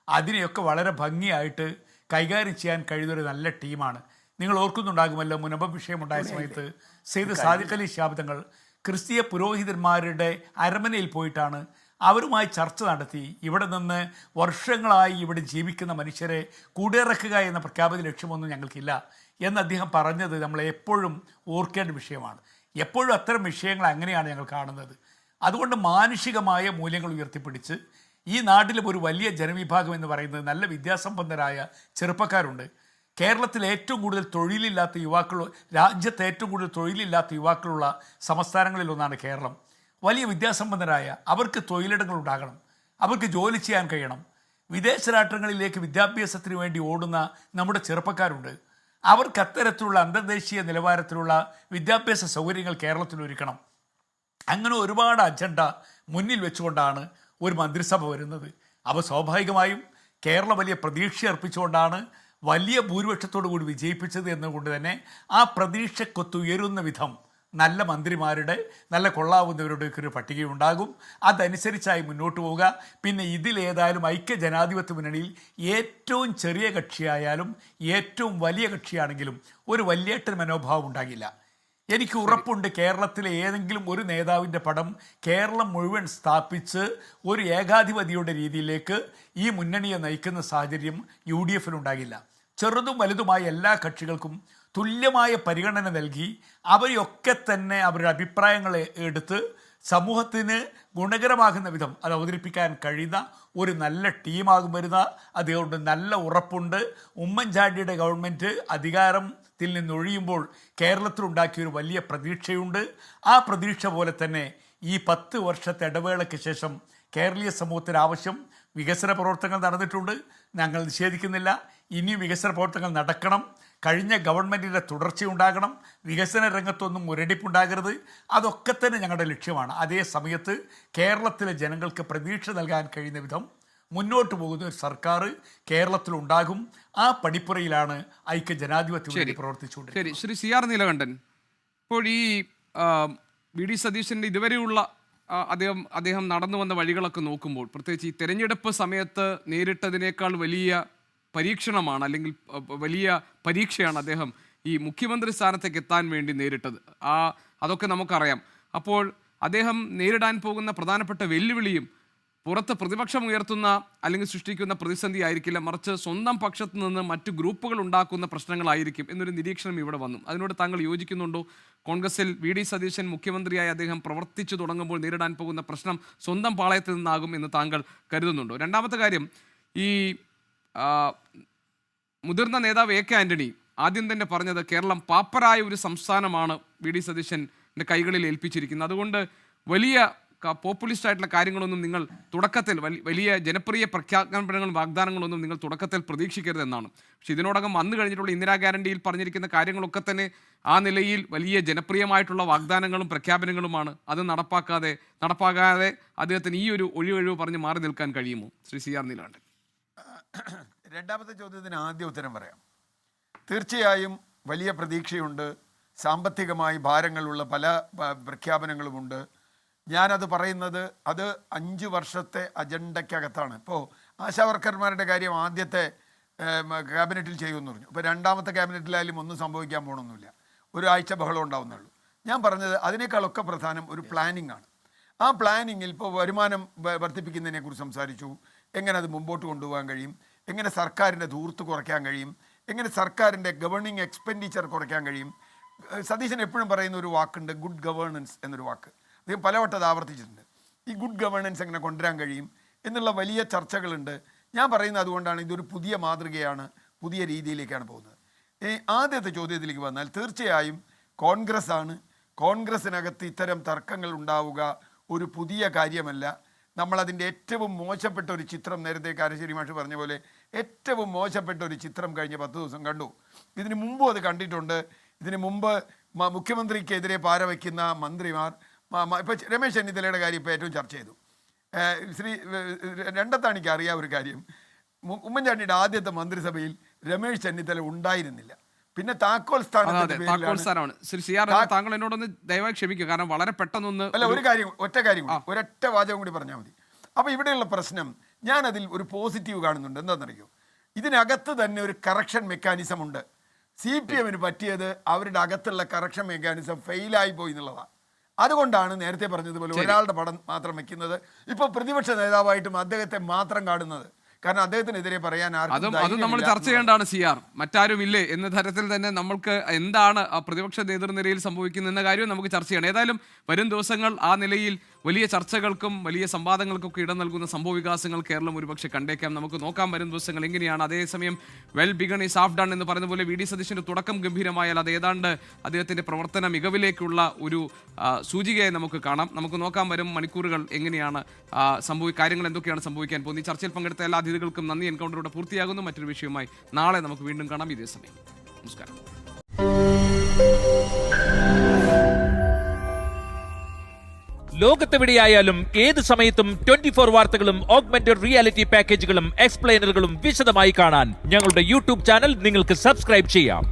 അതിനെയൊക്കെ വളരെ ഭംഗിയായിട്ട് കൈകാര്യം ചെയ്യാൻ കഴിയുന്നൊരു നല്ല ടീമാണ്. നിങ്ങൾ ഓർക്കുന്നുണ്ടാകുമല്ലോ, മുനമ്പം വിഷയമുണ്ടായ സമയത്ത് സെയ്ദ് സാദിഖ് അലി ശിഹാബ് തങ്ങൾ ക്രിസ്തീയ പുരോഹിതന്മാരുടെ അരമനയിൽ പോയിട്ടാണ് അവരുമായി ചർച്ച നടത്തി ഇവിടെ നിന്ന് വർഷങ്ങളായി ഇവിടെ ജീവിക്കുന്ന മനുഷ്യരെ കുടിയിറക്കുക എന്ന പ്രഖ്യാപിത ലക്ഷ്യമൊന്നും ഞങ്ങൾക്കില്ല എന്ന് അദ്ദേഹം പറഞ്ഞത് നമ്മൾ എപ്പോഴും ഓർക്കേണ്ട വിഷയമാണ്. എപ്പോഴും അത്തരം വിഷയങ്ങൾ അങ്ങനെയാണ് ഞങ്ങൾ കാണുന്നത്. അതുകൊണ്ട് മാനുഷികമായ മൂല്യങ്ങൾ ഉയർത്തിപ്പിടിച്ച് ഈ നാട്ടിലും ഒരു വലിയ ജനവിഭാഗം എന്ന് പറയുന്നത് നല്ല വിദ്യാസമ്പന്നരായ ചെറുപ്പക്കാരുണ്ട്. കേരളത്തിൽ ഏറ്റവും കൂടുതൽ തൊഴിലില്ലാത്ത യുവാക്കൾ, രാജ്യത്ത് ഏറ്റവും കൂടുതൽ തൊഴിലില്ലാത്ത യുവാക്കളുള്ള സംസ്ഥാനങ്ങളിലൊന്നാണ് കേരളം. വലിയ വിദ്യാസമ്പന്നരായ അവർക്ക് തൊഴിലിടങ്ങൾ ഉണ്ടാകണം, അവർക്ക് ജോലി ചെയ്യാൻ കഴിയണം. വിദേശ രാഷ്ട്രങ്ങളിലേക്ക് വിദ്യാഭ്യാസത്തിന് വേണ്ടി ഓടുന്ന നമ്മുടെ ചെറുപ്പക്കാരുണ്ട്. അവർക്ക് അത്തരത്തിലുള്ള അന്തർദേശീയ നിലവാരത്തിലുള്ള വിദ്യാഭ്യാസ സൗകര്യങ്ങൾ കേരളത്തിൽ ഒരുക്കണം. അങ്ങനെ ഒരുപാട് അജണ്ട മുന്നിൽ വെച്ചുകൊണ്ടാണ് ഒരു മന്ത്രിസഭ വരുന്നത്. അപ്പോൾ സ്വാഭാവികമായും കേരളം വലിയ പ്രതീക്ഷ അർപ്പിച്ചുകൊണ്ടാണ് വലിയ ഭൂരിപക്ഷത്തോടു കൂടി വിജയിപ്പിച്ചത് എന്നുകൊണ്ട് തന്നെ ആ പ്രതീക്ഷക്കൊത്തുയരുന്ന വിധം നല്ല മന്ത്രിമാരുടെ, നല്ല കൊള്ളാവുന്നവരുടെ ഒരു പട്ടികയുണ്ടാകും. അതനുസരിച്ചായി മുന്നോട്ട് പോവുക. പിന്നെ ഇതിലേതായാലും ഐക്യ ജനാധിപത്യ മുന്നണിയിൽ ഏറ്റവും ചെറിയ കക്ഷിയായാലും ഏറ്റവും വലിയ കക്ഷിയാണെങ്കിലും ഒരു വലിയേട്ടൻ മനോഭാവം ഉണ്ടാകില്ല. എനിക്ക് ഉറപ്പുണ്ട് കേരളത്തിലെ ഏതെങ്കിലും ഒരു നേതാവിൻ്റെ പടം കേരളം മുഴുവൻ സ്ഥാപിച്ച് ഒരു ഏകാധിപതിയുടെ രീതിയിലേക്ക് ഈ മുന്നണിയെ നയിക്കുന്ന സാഹചര്യം UDF ഉണ്ടാകില്ല. ചെറുതും വലുതുമായ എല്ലാ കക്ഷികൾക്കും തുല്യമായ പരിഗണന നൽകി അവരെയൊക്കെ തന്നെ അവരുടെ അഭിപ്രായങ്ങൾ എടുത്ത് സമൂഹത്തിന് ഗുണകരമാകുന്ന വിധം അത് അവതരിപ്പിക്കാൻ കഴിയുന്ന ഒരു നല്ല ടീമാകും വരുന്ന. അതുകൊണ്ട് നല്ല ഉറപ്പുണ്ട്. ഉമ്മൻചാണ്ടിയുടെ ഗവൺമെൻറ് അധികാരത്തിൽ നിന്നൊഴിയുമ്പോൾ കേരളത്തിലുണ്ടാക്കിയൊരു വലിയ പ്രതീക്ഷയുണ്ട്. ആ പ്രതീക്ഷ പോലെ തന്നെ ഈ 10 വർഷത്തെ ഇടവേളയ്ക്ക് ശേഷം കേരളീയ സമൂഹത്തിന് ആവശ്യം വികസന പ്രവർത്തനങ്ങൾ നടന്നിട്ടുണ്ട്, ഞങ്ങൾ നിഷേധിക്കുന്നില്ല. ഇനിയും വികസന പ്രവർത്തനങ്ങൾ നടക്കണം. കഴിഞ്ഞ ഗവൺമെൻറ്റിൻ്റെ തുടർച്ചയുണ്ടാകണം. വികസന രംഗത്തൊന്നും മുരടിപ്പുണ്ടാകരുത്. അതൊക്കെ തന്നെ ഞങ്ങളുടെ ലക്ഷ്യമാണ്. അതേ സമയത്ത് കേരളത്തിലെ ജനങ്ങൾക്ക് പ്രതീക്ഷ നൽകാൻ കഴിയുന്ന വിധം മുന്നോട്ട് പോകുന്ന ഒരു സർക്കാർ കേരളത്തിലുണ്ടാകും. ആ പടിപ്പുറയിലാണ് ഐക്യ ജനാധിപത്യ മുന്നണി പ്രവർത്തിച്ചുകൊണ്ടിരിക്കുന്നത്. ശരി, ശ്രീ CR നീലകണ്ഠൻ, ഇപ്പോൾ ഈ VD സതീശൻ്റെ ഇതുവരെയുള്ള അദ്ദേഹം നടന്നു വന്ന വഴികളൊക്കെ നോക്കുമ്പോൾ, പ്രത്യേകിച്ച് ഈ തെരഞ്ഞെടുപ്പ് സമയത്ത് നേരിട്ടതിനേക്കാൾ വലിയ പരീക്ഷണമാണ്, അല്ലെങ്കിൽ വലിയ പരീക്ഷയാണ് അദ്ദേഹം ഈ മുഖ്യമന്ത്രി സ്ഥാനത്തേക്ക് എത്താൻ വേണ്ടി നേരിട്ടത്. അതൊക്കെ നമുക്കറിയാം. അപ്പോൾ അദ്ദേഹം നേരിടാൻ പോകുന്ന പ്രധാനപ്പെട്ട വെല്ലുവിളിയും പുറത്ത് പ്രതിപക്ഷം ഉയർത്തുന്ന അല്ലെങ്കിൽ സൃഷ്ടിക്കുന്ന പ്രതിസന്ധി ആയിരിക്കില്ല, മറിച്ച് സ്വന്തം പക്ഷത്ത് നിന്ന് മറ്റു ഗ്രൂപ്പുകൾ ഉണ്ടാക്കുന്ന പ്രശ്നങ്ങളായിരിക്കും എന്നൊരു നിരീക്ഷണം ഇവിടെ വന്നു. അതിനോട് താങ്കൾ യോജിക്കുന്നുണ്ടോ? കോൺഗ്രസിൽ VD സതീശൻ മുഖ്യമന്ത്രിയായി അദ്ദേഹം പ്രവർത്തിച്ചു തുടങ്ങുമ്പോൾ നേരിടാൻ പോകുന്ന പ്രശ്നം സ്വന്തം പാളയത്തിൽ നിന്നാകും എന്ന് താങ്കൾ കരുതുന്നുണ്ടോ? രണ്ടാമത്തെ കാര്യം, ഈ മുതിർന്ന നേതാവ് AK ആന്റണി ആദ്യം തന്നെ പറഞ്ഞത് കേരളം പാപ്പരായ ഒരു സംസ്ഥാനമാണ് VD സതീശൻ്റെ കൈകളിൽ ഏൽപ്പിച്ചിരിക്കുന്നത്. അതുകൊണ്ട് വലിയ പോപ്പുലിസ്റ്റ് ആയിട്ടുള്ള കാര്യങ്ങളൊന്നും നിങ്ങൾ തുടക്കത്തിൽ, വലിയ ജനപ്രിയ പ്രഖ്യാപനങ്ങളും വാഗ്ദാനങ്ങളൊന്നും നിങ്ങൾ തുടക്കത്തിൽ പ്രതീക്ഷിക്കരുതെന്നാണ്. പക്ഷെ ഇതിനോടകം വന്നു കഴിഞ്ഞിട്ടുള്ള ഇന്ദിരാ ഗ്യാരണ്ടിയിൽ പറഞ്ഞിരിക്കുന്ന കാര്യങ്ങളൊക്കെ തന്നെ ആ നിലയിൽ വലിയ ജനപ്രിയമായിട്ടുള്ള വാഗ്ദാനങ്ങളും പ്രഖ്യാപനങ്ങളുമാണ്. അത് നടപ്പാകാതെ അദ്ദേഹത്തിന് ഈ ഒരു ഒഴിവഴിവ് പറഞ്ഞ് മാറി നിൽക്കാൻ കഴിയുമോ? ശ്രീ CR നീലകണ്ഠൻ. രണ്ടാമത്തെ ചോദ്യത്തിന് ആദ്യ ഉത്തരം പറയാം. തീർച്ചയായും വലിയ പ്രതീക്ഷയുണ്ട്. സാമ്പത്തികമായി ഭാരങ്ങളുള്ള പല പ്രഖ്യാപനങ്ങളുമുണ്ട്. ഞാനത് പറയുന്നത് അത് 5 വർഷത്തെ അജണ്ടയ്ക്കകത്താണ്. ഇപ്പോൾ ആശാവർക്കർമാരുടെ കാര്യം ആദ്യത്തെ ക്യാബിനറ്റിൽ ചെയ്യുമെന്ന് പറഞ്ഞു. ഇപ്പോൾ രണ്ടാമത്തെ ക്യാബിനറ്റിലായാലും ഒന്നും സംഭവിക്കാൻ പോകണമെന്നില്ല, ഒരാഴ്ച ബഹളം ഉണ്ടാവുന്നുള്ളൂ. ഞാൻ പറഞ്ഞത് അതിനേക്കാളൊക്കെ പ്രധാനം ഒരു പ്ലാനിംഗ് ആണ്. ആ പ്ലാനിങ്ങിൽ ഇപ്പോൾ വരുമാനം വർദ്ധിപ്പിക്കുന്നതിനെക്കുറിച്ച് സംസാരിച്ചു. എങ്ങനെ അത് മുമ്പോട്ട് കൊണ്ടുപോകാൻ കഴിയും, എങ്ങനെ സർക്കാരിൻ്റെ ധൂർത്ത് കുറയ്ക്കാൻ കഴിയും, എങ്ങനെ സർക്കാരിൻ്റെ ഗവേണിംഗ് എക്സ്പെൻഡിച്ചർ കുറയ്ക്കാൻ കഴിയും. സതീശൻ എപ്പോഴും പറയുന്ന ഒരു വാക്കുണ്ട്, ഗുഡ് ഗവേണൻസ് എന്നൊരു വാക്ക്. അദ്ദേഹം പലവട്ടം അത് ആവർത്തിച്ചിട്ടുണ്ട്. ഈ ഗുഡ് ഗവേണൻസ് എങ്ങനെ കൊണ്ടുവരാൻ കഴിയും എന്നുള്ള വലിയ ചർച്ചകളുണ്ട്. ഞാൻ പറയുന്നത് അതുകൊണ്ടാണ് ഇതൊരു പുതിയ മാതൃകയാണ്, പുതിയ രീതിയിലേക്കാണ് പോകുന്നത്. ആദ്യത്തെ ചോദ്യത്തിലേക്ക് വന്നാൽ തീർച്ചയായും കോൺഗ്രസിനകത്ത് ഇത്തരം തർക്കങ്ങൾ ഉണ്ടാവുക ഒരു പുതിയ കാര്യമല്ല. നമ്മളതിൻ്റെ ഏറ്റവും മോശപ്പെട്ട ഒരു ചിത്രം, നേരത്തെ കാരശ്ശേരി മാഷ് പറഞ്ഞ പോലെ ഏറ്റവും മോശപ്പെട്ട ഒരു ചിത്രം കഴിഞ്ഞ 10 ദിവസം കണ്ടു. ഇതിന് മുമ്പും അത് കണ്ടിട്ടുണ്ട്. ഇതിന് മുമ്പ് മുഖ്യമന്ത്രിക്കെതിരെ പാര വയ്ക്കുന്ന മന്ത്രിമാർ, ഇപ്പോൾ രമേശ് ചെന്നിത്തലയുടെ കാര്യം ഇപ്പോൾ ഏറ്റവും ചർച്ച ചെയ്തു. രണ്ടത്താണിക്ക് അറിയാം ഒരു കാര്യം, ഉമ്മൻചാണ്ടിയുടെ ആദ്യത്തെ മന്ത്രിസഭയിൽ രമേശ് ചെന്നിത്തല ഉണ്ടായിരുന്നില്ല. പിന്നെ താക്കോൽ സ്ഥാനമാണ്. താങ്കൾ എന്നോടൊന്ന് ദയവായി ക്ഷമിക്കുക, കാരണം വളരെ പെട്ടെന്നൊന്ന് അല്ല, ഒരൊറ്റ വാചകം കൂടി പറഞ്ഞാൽ മതി. അപ്പോൾ ഇവിടെയുള്ള പ്രശ്നം, ഞാനതിൽ ഒരു പോസിറ്റീവ് കാണുന്നുണ്ട്. എന്താണെന്നറിയോ, ഇതിനകത്ത് തന്നെ ഒരു കറക്ഷൻ മെക്കാനിസം ഉണ്ട്. CPM പറ്റിയത് അവരുടെ അകത്തുള്ള കറക്ഷൻ മെക്കാനിസം ഫെയിലായി പോയി എന്നുള്ളതാണ്. അതുകൊണ്ടാണ് നേരത്തെ പറഞ്ഞതുപോലെ ഒരാളുടെ പടം മാത്രം വയ്ക്കുന്നത്. ഇപ്പോൾ പ്രതിപക്ഷ നേതാവായിട്ടും അദ്ദേഹത്തെ മാത്രം കാണുന്നത്. കാരണം അദ്ദേഹത്തിനെതിരെ പറയാൻ അതും നമ്മൾ ചർച്ച ചെയ്യേണ്ടതാണ്. CR മറ്റാരും ഇല്ലേ എന്ന തരത്തിൽ തന്നെ നമ്മൾക്ക് എന്താണ് പ്രതിപക്ഷ നേതൃനിരയിൽ സംഭവിക്കുന്നത് എന്ന കാര്യവും നമുക്ക് ചർച്ച ചെയ്യണം. ഏതായാലും വരും ദിവസങ്ങൾ ആ നിലയിൽ വലിയ ചർച്ചകൾക്കും വലിയ സംവാദങ്ങൾക്കൊക്കെ ഇടം നൽകുന്ന സംഭവ വികാസങ്ങൾ കേരളം ഒരുപക്ഷെ കണ്ടേക്കാം. നമുക്ക് നോക്കാം വരും ദിവസങ്ങൾ എങ്ങനെയാണ്. അതേസമയം well begun is half done എന്ന് പറയുന്ന പോലെ VD സതീശൻ്റെ തുടക്കം ഗംഭീരമായാൽ അത് ഏതാണ്ട് അദ്ദേഹത്തിൻ്റെ പ്രവർത്തന മികവിലേക്കുള്ള ഒരു സൂചികയായി നമുക്ക് കാണാം. നമുക്ക് നോക്കാം വരും മണിക്കൂറുകൾ എങ്ങനെയാണ് കാര്യങ്ങൾ എന്തൊക്കെയാണ് സംഭവിക്കാൻ പോകുന്നത്. ഈ ചർച്ചയിൽ പങ്കെടുത്ത എല്ലാ അതിഥികൾക്കും നന്ദി. എൻകൗണ്ടറോടെ പൂർത്തിയാകുന്നു. മറ്റൊരു വിഷയമായി നാളെ നമുക്ക് വീണ്ടും കാണാം ഇതേ സമയം. നമസ്കാരം. ലോകത്തെവിടെയായാലും ഏത് സമയത്തും 24 വാർത്തകളും ഓഗ്മെന്റഡ് റിയാലിറ്റി പാക്കേജുകളും എക്സ്പ്ലെയിനറുകളും വിശദമായി കാണാൻ ഞങ്ങളുടെ യൂട്യൂബ് ചാനൽ നിങ്ങൾക്ക് സബ്സ്ക്രൈബ് ചെയ്യാം.